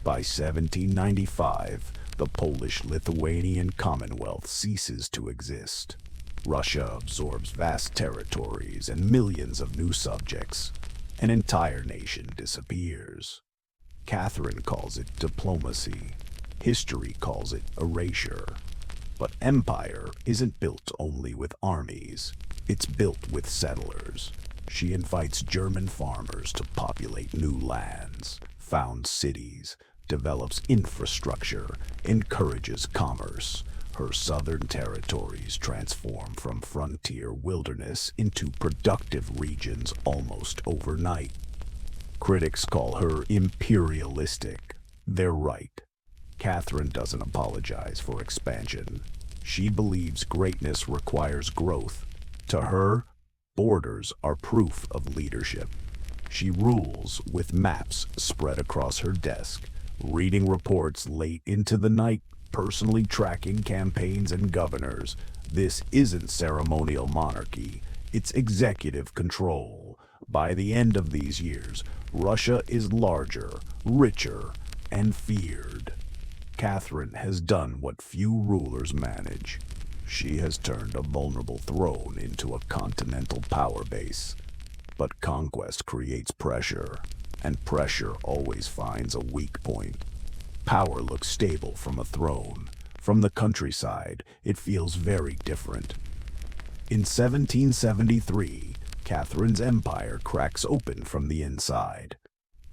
By 1795, the Polish-Lithuanian Commonwealth ceases to exist. Russia absorbs vast territories and millions of new subjects. An entire nation disappears. Catherine calls it diplomacy. History calls it erasure. But empire isn't built only with armies. It's built with settlers. She invites German farmers to populate new lands, founds cities, develops infrastructure, encourages commerce. Her southern territories transform from frontier wilderness into productive regions almost overnight. Critics call her imperialistic. They're right. Catherine doesn't apologize for expansion. She believes greatness requires growth. To her, borders are proof of leadership. She rules with maps spread across her desk, reading reports late into the night, personally tracking campaigns and governors. This isn't ceremonial monarchy, it's executive control. By the end of these years, Russia is larger, richer, and feared. Catherine has done what few rulers manage. She has turned a vulnerable throne into a continental power base. But conquest creates pressure, and pressure always finds a weak point. Power looks stable from a throne. From the countryside, it feels very different. In 1773, Catherine's empire cracks open from the inside.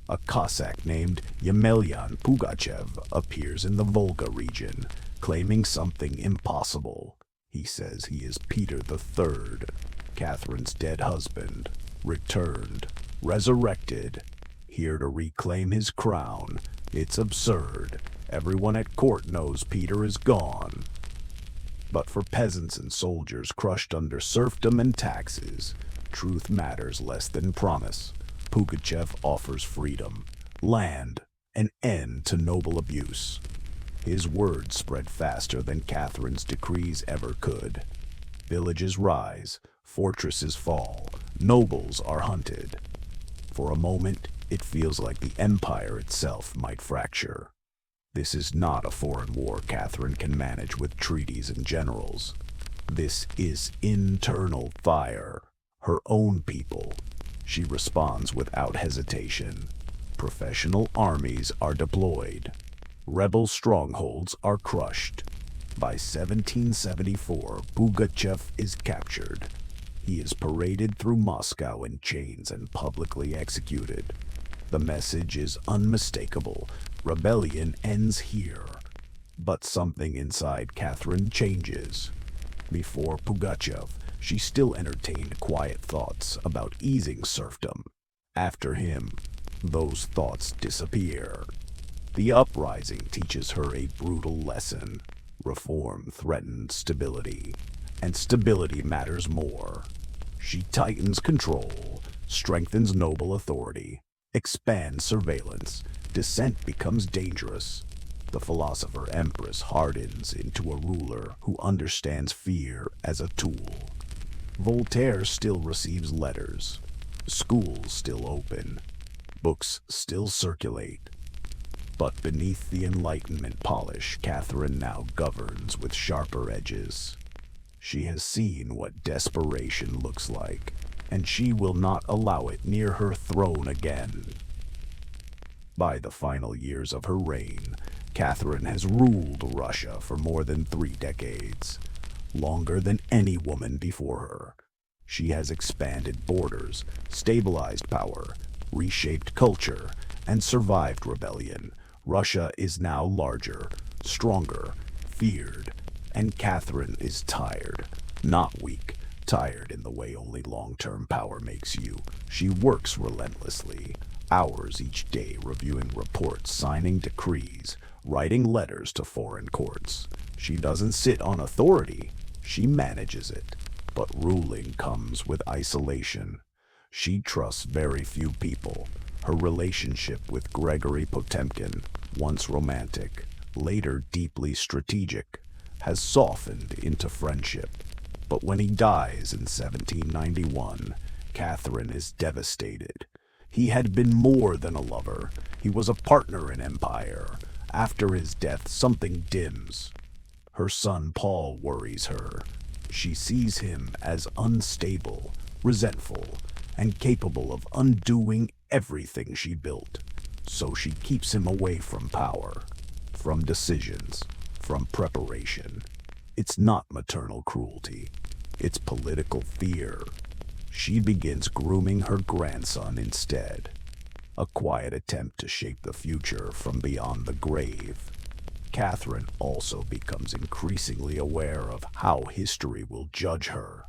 A Cossack named Yemelyan Pugachev appears in the Volga region, claiming something impossible. He says he is Peter III, Catherine's dead husband, returned, resurrected, here to reclaim his crown. It's absurd. Everyone at court knows Peter is gone. But for peasants and soldiers crushed under serfdom and taxes, truth matters less than promise. Pugachev offers freedom, land, an end to noble abuse. His words spread faster than Catherine's decrees ever could. Villages rise, fortresses fall, nobles are hunted. For a moment, it feels like the empire itself might fracture. This is not a foreign war Catherine can manage with treaties and generals. This is internal fire, her own people. She responds without hesitation. Professional armies are deployed. Rebel strongholds are crushed. By 1774, Pugachev is captured. He is paraded through Moscow in chains and publicly executed. The message is unmistakable. Rebellion ends here. But something inside Catherine changes. Before Pugachev, she still entertained quiet thoughts about easing serfdom. After him, those thoughts disappear. The uprising teaches her a brutal lesson. Reform threatens stability, and stability matters more. She tightens control, strengthens noble authority, expands surveillance. Dissent becomes dangerous. The philosopher Empress hardens into a ruler who understands fear as a tool. Voltaire still receives letters. Schools still open. Books still circulate. But beneath the Enlightenment polish, Catherine now governs with sharper edges. She has seen what desperation looks like, and she will not allow it near her throne again. By the final years of her reign, Catherine has ruled Russia for more than 3 decades, longer than any woman before her. She has expanded borders, stabilized power, reshaped culture, and survived rebellion. Russia is now larger, stronger, feared, and Catherine is tired, not weak, tired in the way only long-term power makes you. She works relentlessly, hours each day reviewing reports, signing decrees, writing letters to foreign courts. She doesn't sit on authority, she manages it. But ruling comes with isolation. She trusts very few people. Her relationship with Gregory Potemkin, once romantic, later deeply strategic, has softened into friendship. But when he dies in 1791, Catherine is devastated. He had been more than a lover. He was a partner in empire. After his death, something dims. Her son Paul worries her. She sees him as unstable, resentful, and capable of undoing everything she built. So she keeps him away from power, from decisions, from preparation. It's not maternal cruelty. It's political fear. She begins grooming her grandson instead. A quiet attempt to shape the future from beyond the grave. Catherine also becomes increasingly aware of how history will judge her.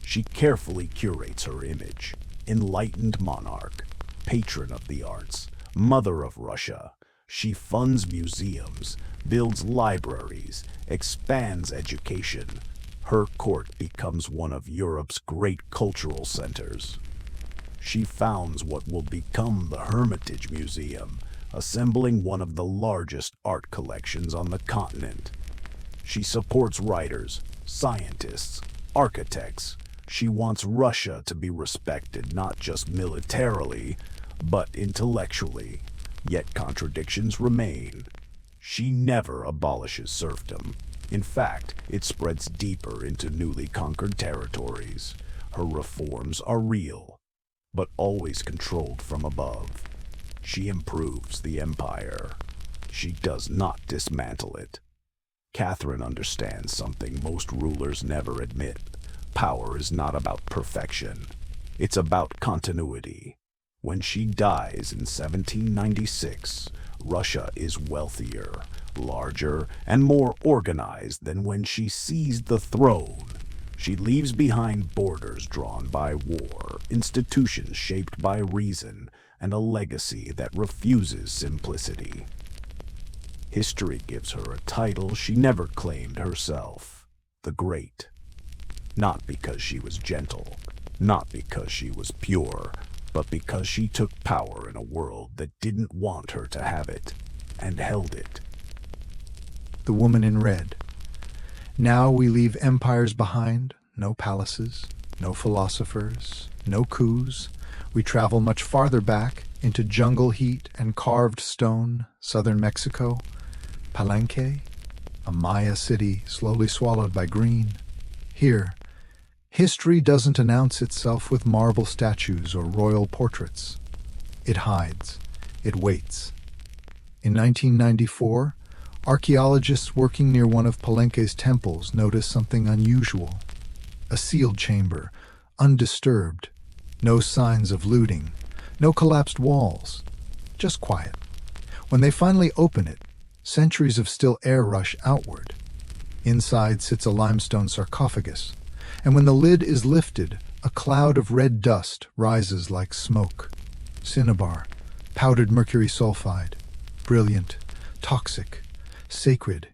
She carefully curates her image. Enlightened monarch, patron of the arts, mother of Russia. She funds museums, builds libraries, expands education. Her court becomes one of Europe's great cultural centers. She founds what will become the Hermitage Museum, assembling one of the largest art collections on the continent. She supports writers, scientists, architects. She wants Russia to be respected not just militarily, but intellectually. Yet contradictions remain. She never abolishes serfdom. In fact, it spreads deeper into newly conquered territories. Her reforms are real, but always controlled from above. She improves the empire. She does not dismantle it. Catherine understands something most rulers never admit. Power is not about perfection. It's about continuity. When she dies in 1796, Russia is wealthier, larger, and more organized than when she seized the throne. She leaves behind borders drawn by war, institutions shaped by reason, and a legacy that refuses simplicity. History gives her a title she never claimed herself, the Great. Not because she was gentle, not because she was pure, but because she took power in a world that didn't want her to have it, and held it. The woman in red. Now we leave empires behind, no palaces, no philosophers, no coups. We travel much farther back into jungle heat and carved stone, southern Mexico. Palenque, a Maya city slowly swallowed by green. Here, history doesn't announce itself with marble statues or royal portraits. It hides. It waits. In 1994, archaeologists working near one of Palenque's temples noticed something unusual. A sealed chamber, undisturbed. No signs of looting. No collapsed walls. Just quiet. When they finally open it, centuries of still air rush outward. Inside sits a limestone sarcophagus, and when the lid is lifted, a cloud of red dust rises like smoke. Cinnabar, powdered mercury sulfide, brilliant, toxic, sacred.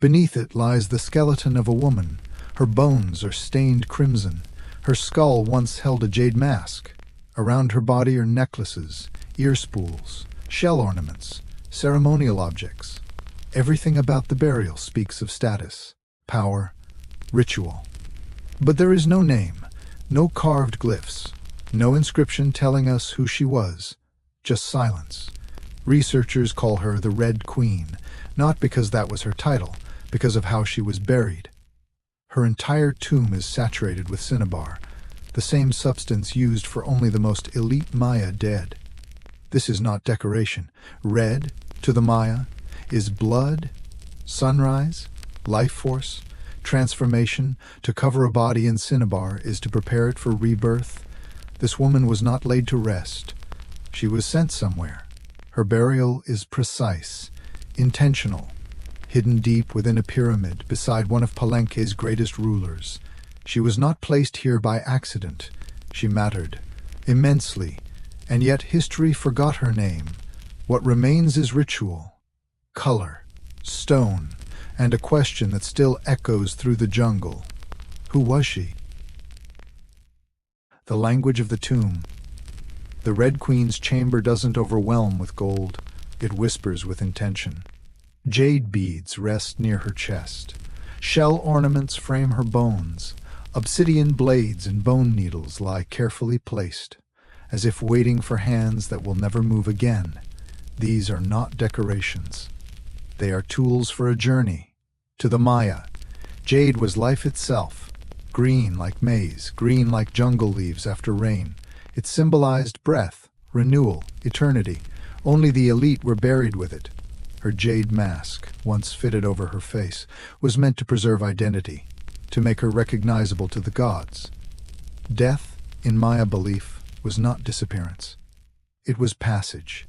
Beneath it lies the skeleton of a woman. Her bones are stained crimson. Her skull once held a jade mask. Around her body are necklaces, ear spools, shell ornaments, ceremonial objects. Everything about the burial speaks of status, power, ritual. But there is no name, no carved glyphs, no inscription telling us who she was, just silence. Researchers call her the Red Queen, not because that was her title, because of how she was buried. Her entire tomb is saturated with cinnabar, the same substance used for only the most elite Maya dead. This is not decoration. Red, to the Maya, is blood, sunrise, life force, transformation. To cover a body in cinnabar is to prepare it for rebirth. This woman was not laid to rest. She was sent somewhere. Her burial is precise, intentional, hidden deep within a pyramid beside one of Palenque's greatest rulers. She was not placed here by accident. She mattered immensely, and yet history forgot her name. What remains is ritual, color, stone, and a question that still echoes through the jungle. Who was she? The language of the tomb. The Red Queen's chamber doesn't overwhelm with gold. It whispers with intention. Jade beads rest near her chest. Shell ornaments frame her bones. Obsidian blades and bone needles lie carefully placed, as if waiting for hands that will never move again. These are not decorations. They are tools for a journey. To the Maya, jade was life itself, green like maize, green like jungle leaves after rain. It symbolized breath, renewal, eternity. Only the elite were buried with it. Her jade mask, once fitted over her face, was meant to preserve identity, to make her recognizable to the gods. Death, in Maya belief, was not disappearance. It was passage,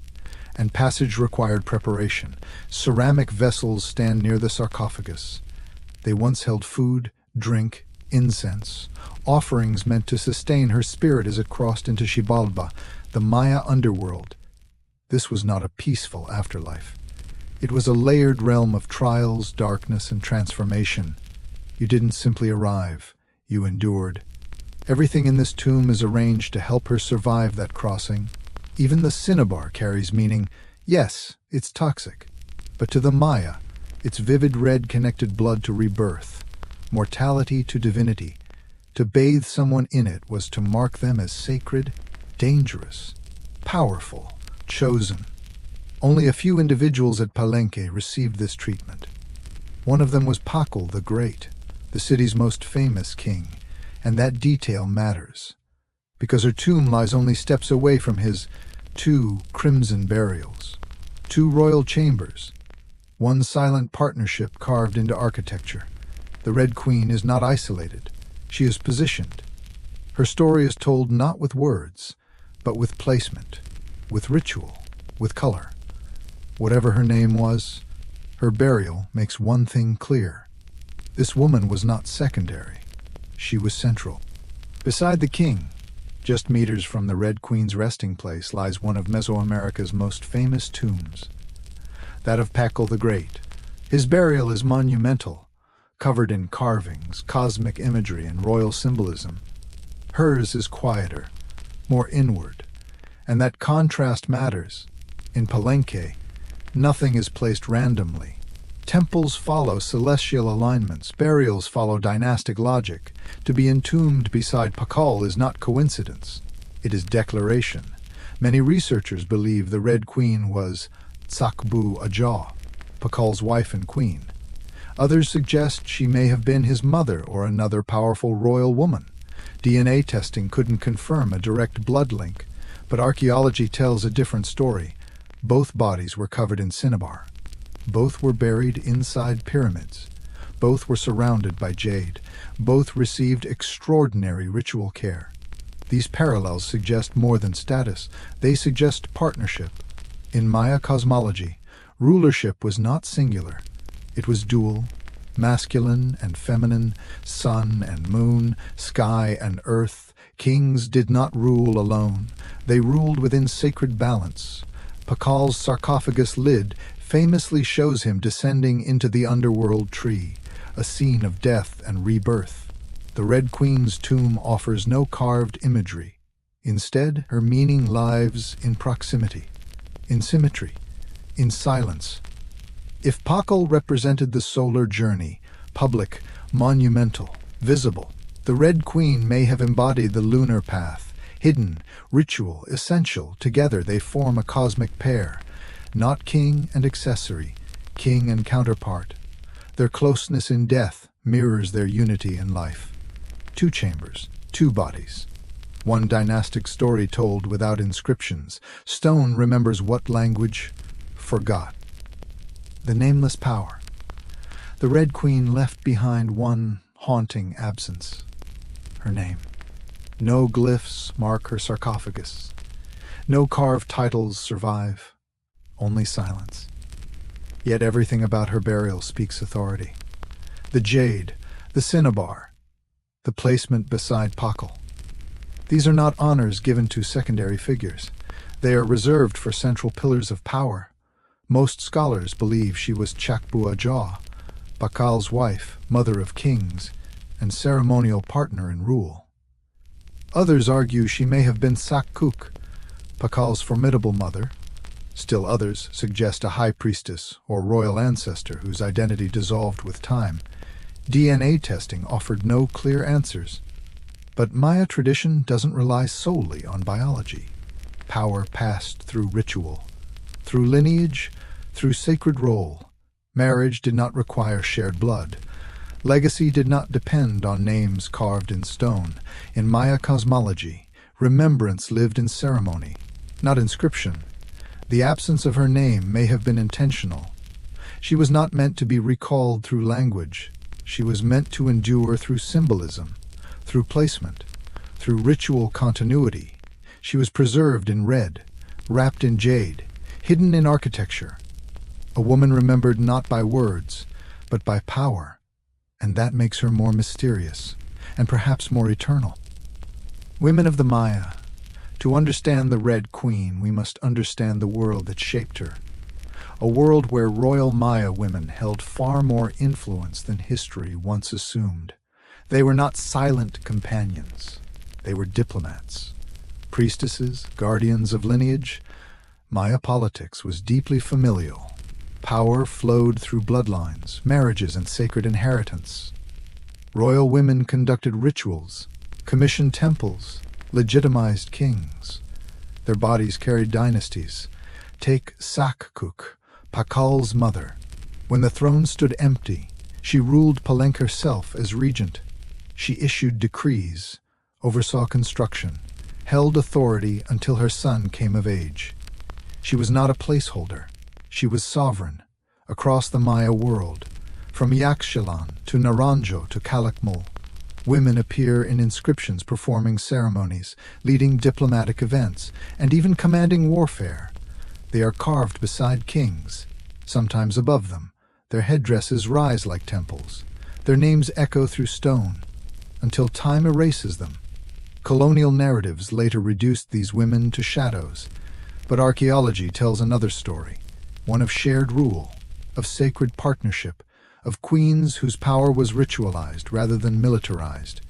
and passage required preparation. Ceramic vessels stand near the sarcophagus. They once held food, drink, incense, offerings meant to sustain her spirit as it crossed into Xibalba, the Maya underworld. This was not a peaceful afterlife. It was a layered realm of trials, darkness, and transformation. You didn't simply arrive, you endured. Everything in this tomb is arranged to help her survive that crossing. Even the cinnabar carries meaning. Yes, it's toxic, but to the Maya, its vivid red connected blood to rebirth, mortality to divinity. To bathe someone in it was to mark them as sacred, dangerous, powerful, chosen. Only a few individuals at Palenque received this treatment. One of them was Pakal the Great, the city's most famous king, and that detail matters, because her tomb lies only steps away from his 2 crimson burials, 2 royal chambers, one silent partnership carved into architecture. The Red Queen is not isolated. She is positioned. Her story is told not with words, but with placement, with ritual, with color. Whatever her name was, her burial makes one thing clear. This woman was not secondary. She was central. Beside the king, just meters from the Red Queen's resting place, lies one of Mesoamerica's most famous tombs, that of Pakal the Great. His burial is monumental, covered in carvings, cosmic imagery, and royal symbolism. Hers is quieter, more inward. And that contrast matters. In Palenque, nothing is placed randomly. Temples follow celestial alignments, burials follow dynastic logic. To be entombed beside Pakal is not coincidence, it is declaration. Many researchers believe the Red Queen was Tsakbu Aja, Pakal's wife and queen. Others suggest she may have been his mother or another powerful royal woman. DNA testing couldn't confirm a direct blood link, but archaeology tells a different story. Both bodies were covered in cinnabar. Both were buried inside pyramids. Both were surrounded by jade. Both received extraordinary ritual care. These parallels suggest more than status. They suggest partnership. In Maya cosmology, rulership was not singular. It was dual, masculine and feminine, sun and moon, sky and earth. Kings did not rule alone. They ruled within sacred balance. Pakal's sarcophagus lid famously shows him descending into the underworld tree, a scene of death and rebirth. The Red Queen's tomb offers no carved imagery. Instead, her meaning lies in proximity, in symmetry, in silence. If Pakal represented the solar journey, public, monumental, visible, the Red Queen may have embodied the lunar path, hidden, ritual, essential. Together they form a cosmic pair, not king and accessory, king and counterpart. Their closeness in death mirrors their unity in life. Two chambers, two bodies. One dynastic story told without inscriptions. Stone remembers what language? Forgot. The nameless power. The Red Queen left behind one haunting absence. Her name. No glyphs mark her sarcophagus. No carved titles survive. Only silence. Yet everything about her burial speaks authority. The jade, the cinnabar, the placement beside Pakal. These are not honors given to secondary figures. They are reserved for central pillars of power. Most scholars believe she was Chakbu Aja, Pakal's wife, mother of kings, and ceremonial partner in rule. Others argue she may have been Sakkuk, Pakal's formidable mother. Still others suggest a high priestess or royal ancestor whose identity dissolved with time. DNA testing offered no clear answers. But Maya tradition doesn't rely solely on biology. Power passed through ritual, through lineage, through sacred role. Marriage did not require shared blood. Legacy did not depend on names carved in stone. In Maya cosmology, remembrance lived in ceremony, not inscription. The absence of her name may have been intentional. She was not meant to be recalled through language. She was meant to endure through symbolism, through placement, through ritual continuity. She was preserved in red, wrapped in jade, hidden in architecture. A woman remembered not by words, but by power, and that makes her more mysterious, and perhaps more eternal. Women of the Maya, to understand the Red Queen, we must understand the world that shaped her. A world where royal Maya women held far more influence than history once assumed. They were not silent companions. They were diplomats. Priestesses, guardians of lineage. Maya politics was deeply familial. Power flowed through bloodlines, marriages, and sacred inheritance. Royal women conducted rituals, commissioned temples, legitimized kings. Their bodies carried dynasties. Take Sakkuk, Pakal's mother. When the throne stood empty, she ruled Palenque herself as regent. She issued decrees, oversaw construction, held authority until her son came of age. She was not a placeholder. She was sovereign, across the Maya world. From Yaxchilan to Naranjo to Calakmul, women appear in inscriptions performing ceremonies, leading diplomatic events, and even commanding warfare. They are carved beside kings, sometimes above them. Their headdresses rise like temples. Their names echo through stone, until time erases them. Colonial narratives later reduced these women to shadows, but archaeology tells another story, one of shared rule, of sacred partnership, of queens whose power was ritualized rather than militarized,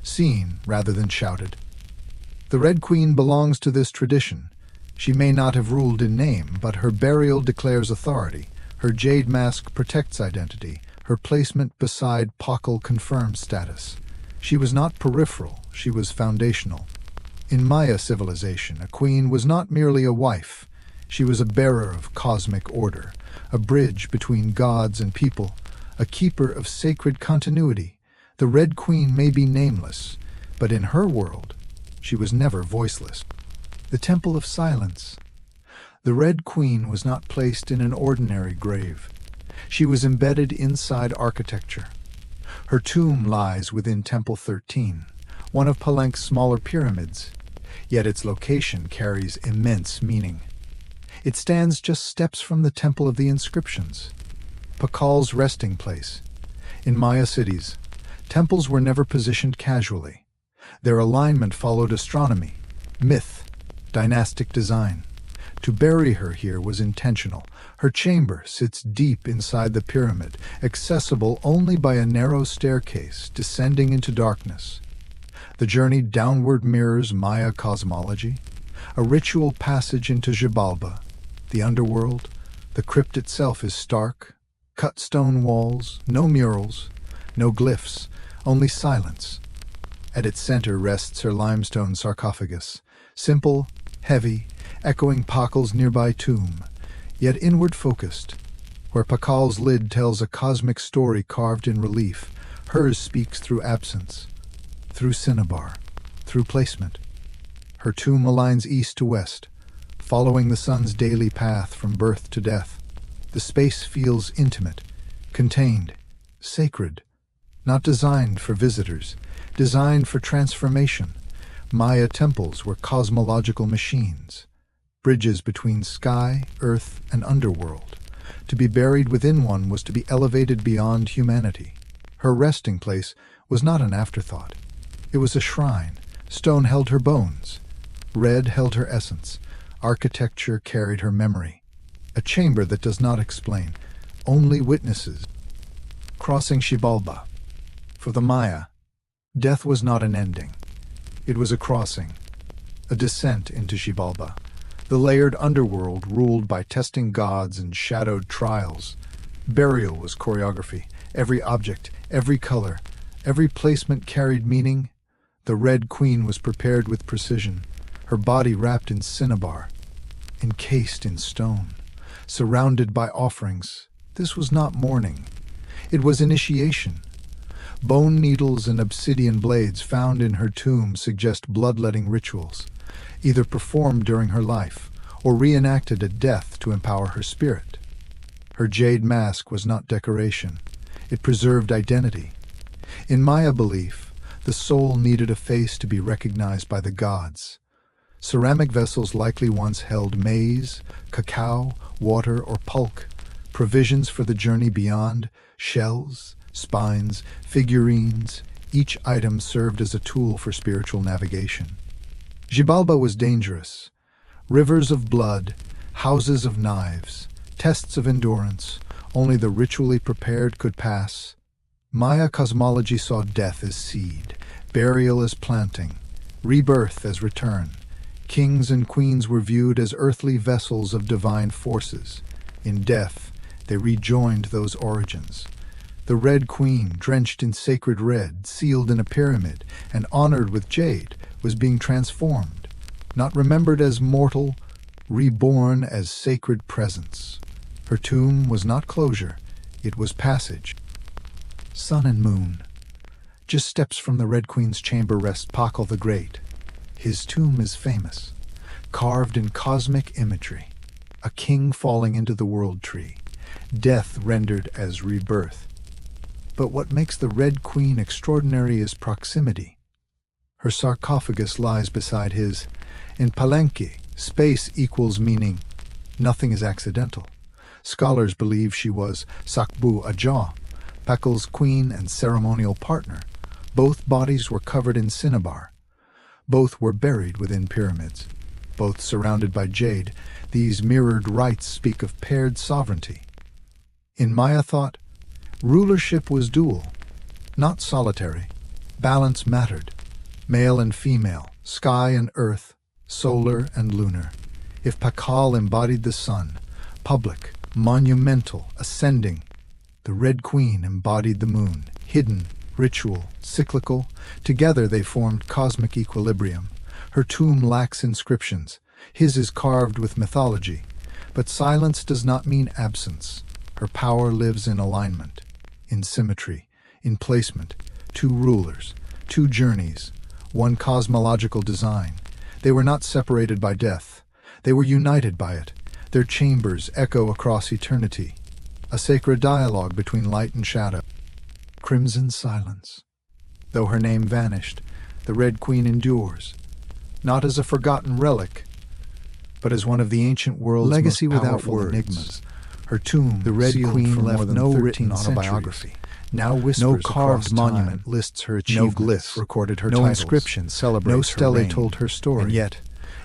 seen rather than shouted. The Red Queen belongs to this tradition. She may not have ruled in name, but her burial declares authority. Her jade mask protects identity. Her placement beside Pakal confirms status. She was not peripheral, she was foundational. In Maya civilization, a queen was not merely a wife. She was a bearer of cosmic order, a bridge between gods and people, a keeper of sacred continuity. The Red Queen may be nameless, but in her world, she was never voiceless. The Temple of Silence. The Red Queen was not placed in an ordinary grave. She was embedded inside architecture. Her tomb lies within Temple 13, one of Palenque's smaller pyramids, yet its location carries immense meaning. It stands just steps from the Temple of the Inscriptions, Pakal's resting place. In Maya cities, temples were never positioned casually. Their alignment followed astronomy, myth, dynastic design. To bury her here was intentional. Her chamber sits deep inside the pyramid, accessible only by a narrow staircase descending into darkness. The journey downward mirrors Maya cosmology, a ritual passage into Xibalba, the underworld. The crypt itself is stark, cut stone walls, no murals, no glyphs, only silence. At its center rests her limestone sarcophagus, simple, heavy, echoing Pakal's nearby tomb, yet inward-focused. Where Pakal's lid tells a cosmic story carved in relief, hers speaks through absence, through cinnabar, through placement. Her tomb aligns east to west, following the sun's daily path from birth to death. The space feels intimate, contained, sacred, not designed for visitors, designed for transformation. Maya temples were cosmological machines, bridges between sky, earth, and underworld. To be buried within one was to be elevated beyond humanity. Her resting place was not an afterthought. It was a shrine. Stone held her bones. Red held her essence. Architecture carried her memory. A chamber that does not explain, only witnesses. Crossing Xibalba. For the Maya, death was not an ending. It was a crossing, a descent into Xibalba, the layered underworld ruled by testing gods and shadowed trials. Burial was choreography. Every object, every color, every placement carried meaning. The Red Queen was prepared with precision, her body wrapped in cinnabar, encased in stone, surrounded by offerings. This was not mourning. It was initiation. Bone needles and obsidian blades found in her tomb suggest bloodletting rituals, either performed during her life or reenacted at death to empower her spirit. Her jade mask was not decoration. It preserved identity. In Maya belief, the soul needed a face to be recognized by the gods. Ceramic vessels likely once held maize, cacao, water, or pulque, provisions for the journey beyond, shells, spines, figurines. Each item served as a tool for spiritual navigation. Xibalba was dangerous. Rivers of blood, houses of knives, tests of endurance. Only the ritually prepared could pass. Maya cosmology saw death as seed, burial as planting, rebirth as return. Kings and queens were viewed as earthly vessels of divine forces. In death, they rejoined those origins. The Red Queen, drenched in sacred red, sealed in a pyramid, and honored with jade, was being transformed, not remembered as mortal, reborn as sacred presence. Her tomb was not closure, it was passage. Sun and moon. Just steps from the Red Queen's chamber rests Pakal the Great. His tomb is famous, carved in cosmic imagery, a king falling into the world tree, death rendered as rebirth. But what makes the Red Queen extraordinary is proximity. Her sarcophagus lies beside his. In Palenque, space equals meaning. Nothing is accidental. Scholars believe she was Sakbu Ajah, Pakal's queen and ceremonial partner. Both bodies were covered in cinnabar. Both were buried within pyramids. Both surrounded by jade. These mirrored rites speak of paired sovereignty. In Maya thought, rulership was dual, not solitary. Balance mattered. Male and female, sky and earth, solar and lunar. If Pakal embodied the sun, public, monumental, ascending, the Red Queen embodied the moon, hidden, ritual, cyclical. Together they formed cosmic equilibrium. Her tomb lacks inscriptions. His is carved with mythology. But silence does not mean absence. Her power lives in alignment, in symmetry, in placement. Two rulers, two journeys, one cosmological design. They were not separated by death. They were united by it. Their chambers echo across eternity. A sacred dialogue between light and shadow. Crimson silence. Though her name vanished, the Red Queen endures, not as a forgotten relic, but as one of the ancient world's Legacy most without powerful words. enigmas. Her tomb, The Red sealed Queen for left more than no 13 written centuries, autobiography. now whispers No across carved time. monument lists her No achievements. glyph recorded her No titles. inscription celebrates No her stele reign. told her story. And yet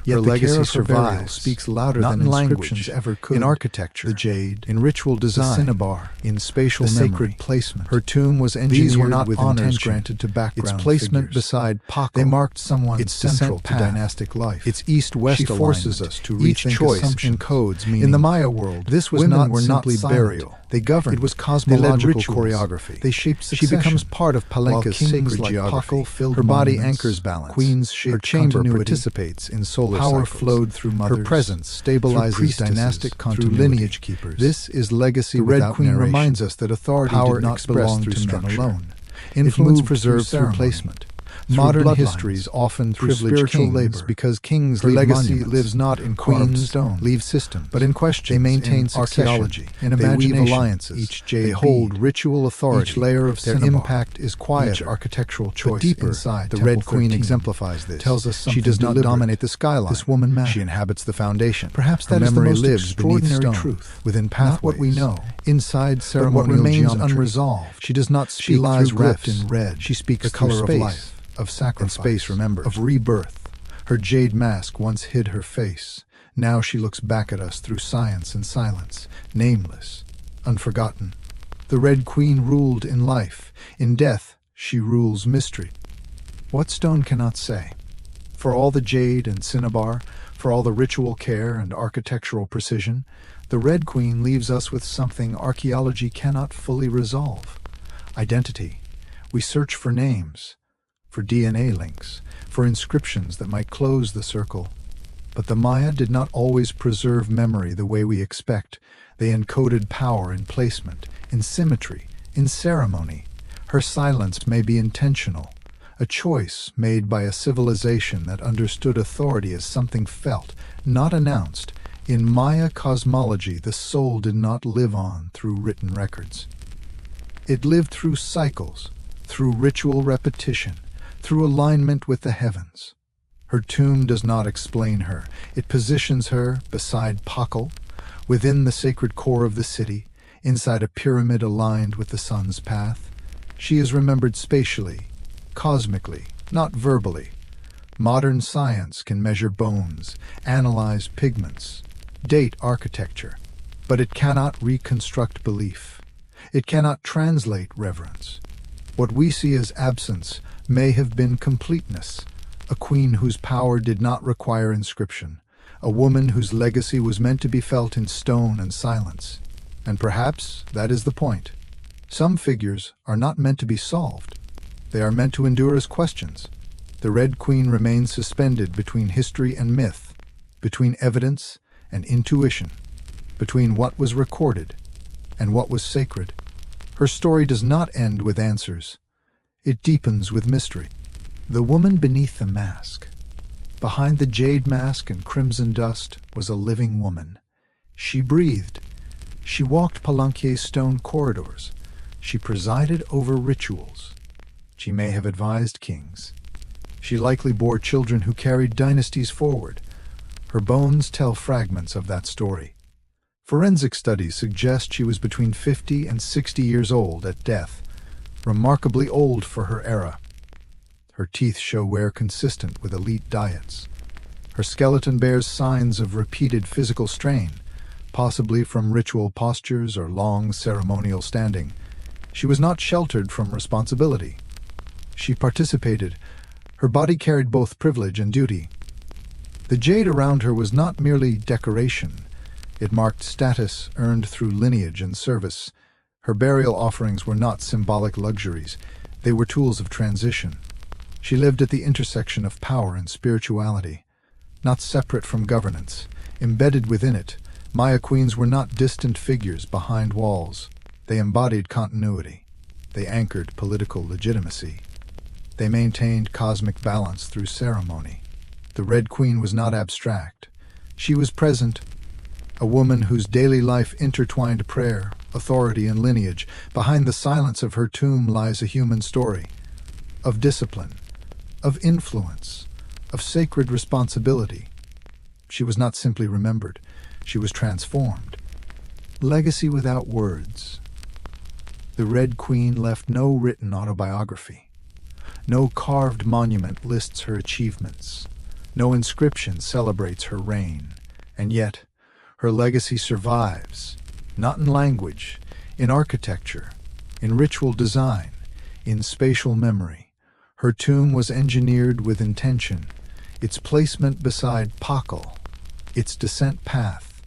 Yet her the legacy care of her burial survives, speaks louder not than in inscriptions language, ever could. in architecture, the jade, in ritual design, the cinnabar, in spatial the memory. sacred placement. Her tomb was engineered These were not with honors intention. granted to background Its placement figures. beside Pakal, They marked someone's its central descent to path, dynastic life. its east-west She forces alignment. us to Each rethink choice assumptions. encodes meaning. In the Maya world, This was women not were simply not silent. burial. They governed. It was They led cosmological rituals. choreography. They shaped She succession. becomes part of While Palenque's kings sacred like geography. Pakal filled Her body monuments, anchors balance. queens Her shaped chamber continuity. participates in solar Power cycles. flowed through mothers, Her presence stabilizes priestesses, dynastic through continuity. lineage keepers. This is legacy The Red without Queen narration. reminds us that authority Power did not expressed belong through to men structure. alone. Influence moved preserved through ceremony, placement. through Modern bloodlines, histories often through privilege spiritual kings labor. because kings Her leave legacy monuments. lives not in carved Queens stone, leave systems, but in questions, they maintain in succession, archaeology, in they weave imagination. alliances. Each jade They hold bead, ritual authority. each layer of Their cinnabar, impact is each quieter, architectural but choice deeper. inside The Temple Red Queen 13 exemplifies this. tells us She something does not deliberate. dominate the skyline. This woman matters. She inhabits the foundation. Perhaps Her that is the memory most lives beneath extraordinary stone, truth. within pathways, Not what we know, inside but ceremonial what remains geometry. unresolved. She does not She speak lies through wrapped glyphs. in red, She speaks the color through of space, life, of sacrifice, and space remembers. of rebirth. Her jade mask once hid her face. Now she looks back at us through science and silence, nameless, unforgotten. The Red Queen ruled in life. In death, she rules mystery. What stone cannot say? For all the jade and cinnabar, for all the ritual care and architectural precision, the Red Queen leaves us with something archaeology cannot fully resolve. Identity. We search for names, for DNA links, for inscriptions that might close the circle. But the Maya did not always preserve memory the way we expect. They encoded power in placement, in symmetry, in ceremony. Her silence may be intentional, a choice made by a civilization that understood authority as something felt, not announced. In Maya cosmology, the soul did not live on through written records. It lived through cycles, through ritual repetition, through alignment with the heavens. Her tomb does not explain her. It positions her beside Pakal, within the sacred core of the city, inside a pyramid aligned with the sun's path. She is remembered spatially, cosmically, not verbally. Modern science can measure bones, analyze pigments, date architecture, but it cannot reconstruct belief. It cannot translate reverence. What we see as absence may have been completeness, a queen whose power did not require inscription, a woman whose legacy was meant to be felt in stone and silence. And perhaps that is the point. Some figures are not meant to be solved. They are meant to endure as questions. The Red Queen remains suspended between history and myth, between evidence and intuition, between what was recorded and what was sacred. Her story does not end with answers. It deepens with mystery. The woman beneath the mask. Behind the jade mask and crimson dust was a living woman. She breathed. She walked Palenque's stone corridors. She presided over rituals. She may have advised kings. She likely bore children who carried dynasties forward. Her bones tell fragments of that story. Forensic studies suggest she was between 50 and 60 years old at death, remarkably old for her era. Her teeth show wear consistent with elite diets. Her skeleton bears signs of repeated physical strain, possibly from ritual postures or long ceremonial standing. She was not sheltered from responsibility. She participated. Her body carried both privilege and duty. The jade around her was not merely decoration. It marked status earned through lineage and service. Her burial offerings were not symbolic luxuries. They were tools of transition. She lived at the intersection of power and spirituality, not separate from governance. Embedded within it, Maya queens were not distant figures behind walls. They embodied continuity. They anchored political legitimacy. They maintained cosmic balance through ceremony. The Red Queen was not abstract. She was present, a woman whose daily life intertwined prayer, authority, and lineage. Behind the silence of her tomb lies a human story of discipline, of influence, of sacred responsibility. She was not simply remembered. She was transformed. Legacy without words. The Red Queen left no written autobiography. No carved monument lists her achievements. No inscription celebrates her reign. And yet, her legacy survives, not in language, in architecture, in ritual design, in spatial memory. Her tomb was engineered with intention, its placement beside Pakal, its descent path,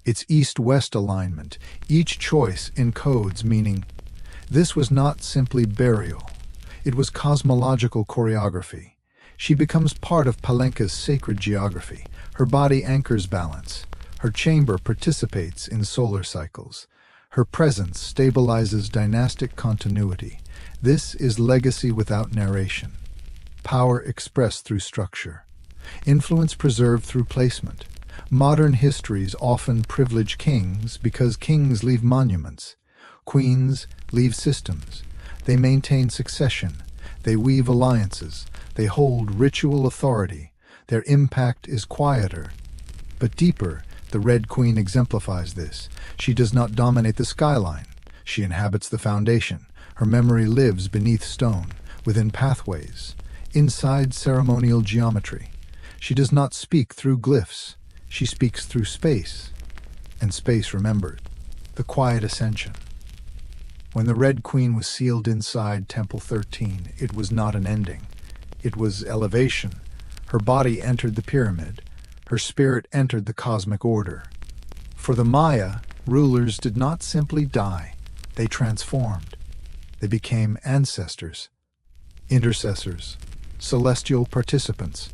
its east-west alignment, each choice encodes meaning. This was not simply burial. It was cosmological choreography. She becomes part of Palenque's sacred geography. Her body anchors balance. Her chamber participates in solar cycles. Her presence stabilizes dynastic continuity. This is legacy without narration. Power expressed through structure. Influence preserved through placement. Modern histories often privilege kings because kings leave monuments. Queens leave systems. They maintain succession. They weave alliances. They hold ritual authority. Their impact is quieter, but deeper. The Red Queen exemplifies this. She does not dominate the skyline. She inhabits the foundation. Her memory lives beneath stone, within pathways, inside ceremonial geometry. She does not speak through glyphs. She speaks through space, and space remembered. The quiet ascension. When the Red Queen was sealed inside Temple 13, it was not an ending. It was elevation. Her body entered the pyramid. Her spirit entered the cosmic order. For the Maya, rulers did not simply die. They transformed. They became ancestors, intercessors, celestial participants.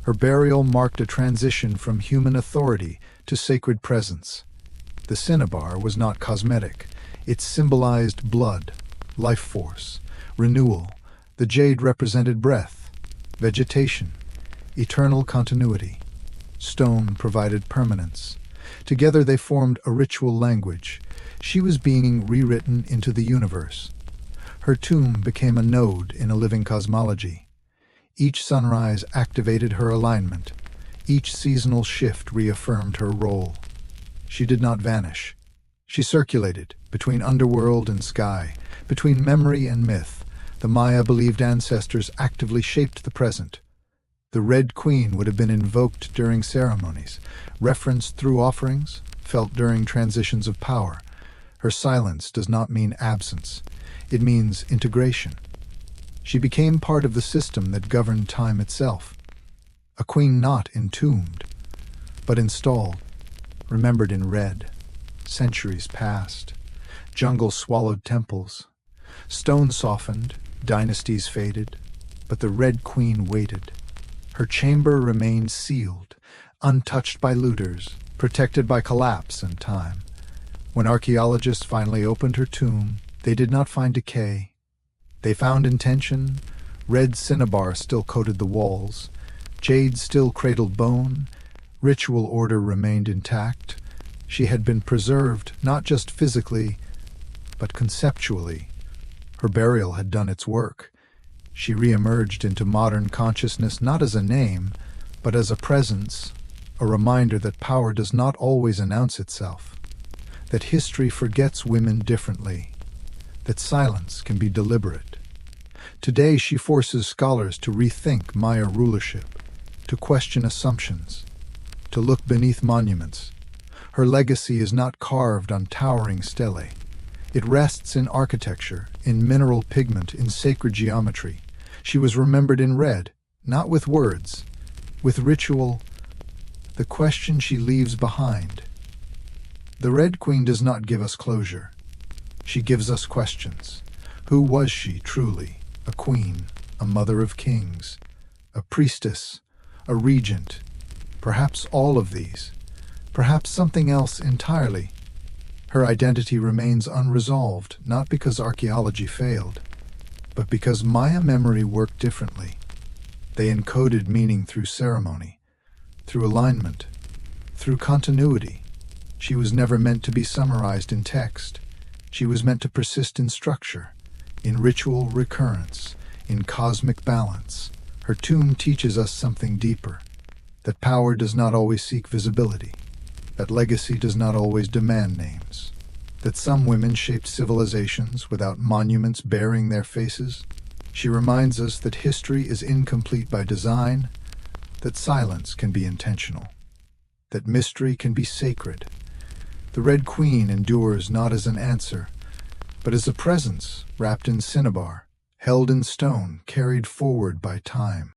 Her burial marked a transition from human authority to sacred presence. The cinnabar was not cosmetic. It symbolized blood, life force, renewal. The jade represented breath, vegetation, eternal continuity. Stone provided permanence. Together they formed a ritual language. She was being rewritten into the universe. Her tomb became a node in a living cosmology. Each sunrise activated her alignment. Each seasonal shift reaffirmed her role. She did not vanish. She circulated between underworld and sky, between memory and myth. The Maya believed ancestors actively shaped the present. The Red Queen would have been invoked during ceremonies, referenced through offerings, felt during transitions of power. Her silence does not mean absence. It means integration. She became part of the system that governed time itself. A queen not entombed, but installed, remembered in red. Centuries passed. Jungle swallowed temples. Stone softened, dynasties faded, but the Red Queen waited. Her chamber remained sealed, untouched by looters, protected by collapse and time. When archaeologists finally opened her tomb, they did not find decay. They found intention. Red cinnabar still coated the walls. Jade still cradled bone. Ritual order remained intact. She had been preserved, not just physically, but conceptually. Her burial had done its work. She re-emerged into modern consciousness not as a name, but as a presence, a reminder that power does not always announce itself, that history forgets women differently, that silence can be deliberate. Today she forces scholars to rethink Maya rulership, to question assumptions, to look beneath monuments. Her legacy is not carved on towering stelae. It rests in architecture, in mineral pigment, in sacred geometry. She was remembered in red, not with words, with ritual, the question she leaves behind. The Red Queen does not give us closure. She gives us questions. Who was she truly? A queen, a mother of kings, a priestess, a regent, perhaps all of these, perhaps something else entirely. Her identity remains unresolved, not because archaeology failed, but because Maya memory worked differently. They encoded meaning through ceremony, through alignment, through continuity. She was never meant to be summarized in text. She was meant to persist in structure, in ritual recurrence, in cosmic balance. Her tomb teaches us something deeper, that power does not always seek visibility, that legacy does not always demand names, that some women shaped civilizations without monuments bearing their faces. She reminds us that history is incomplete by design, that silence can be intentional, that mystery can be sacred. The Red Queen endures not as an answer, but as a presence wrapped in cinnabar, held in stone, carried forward by time.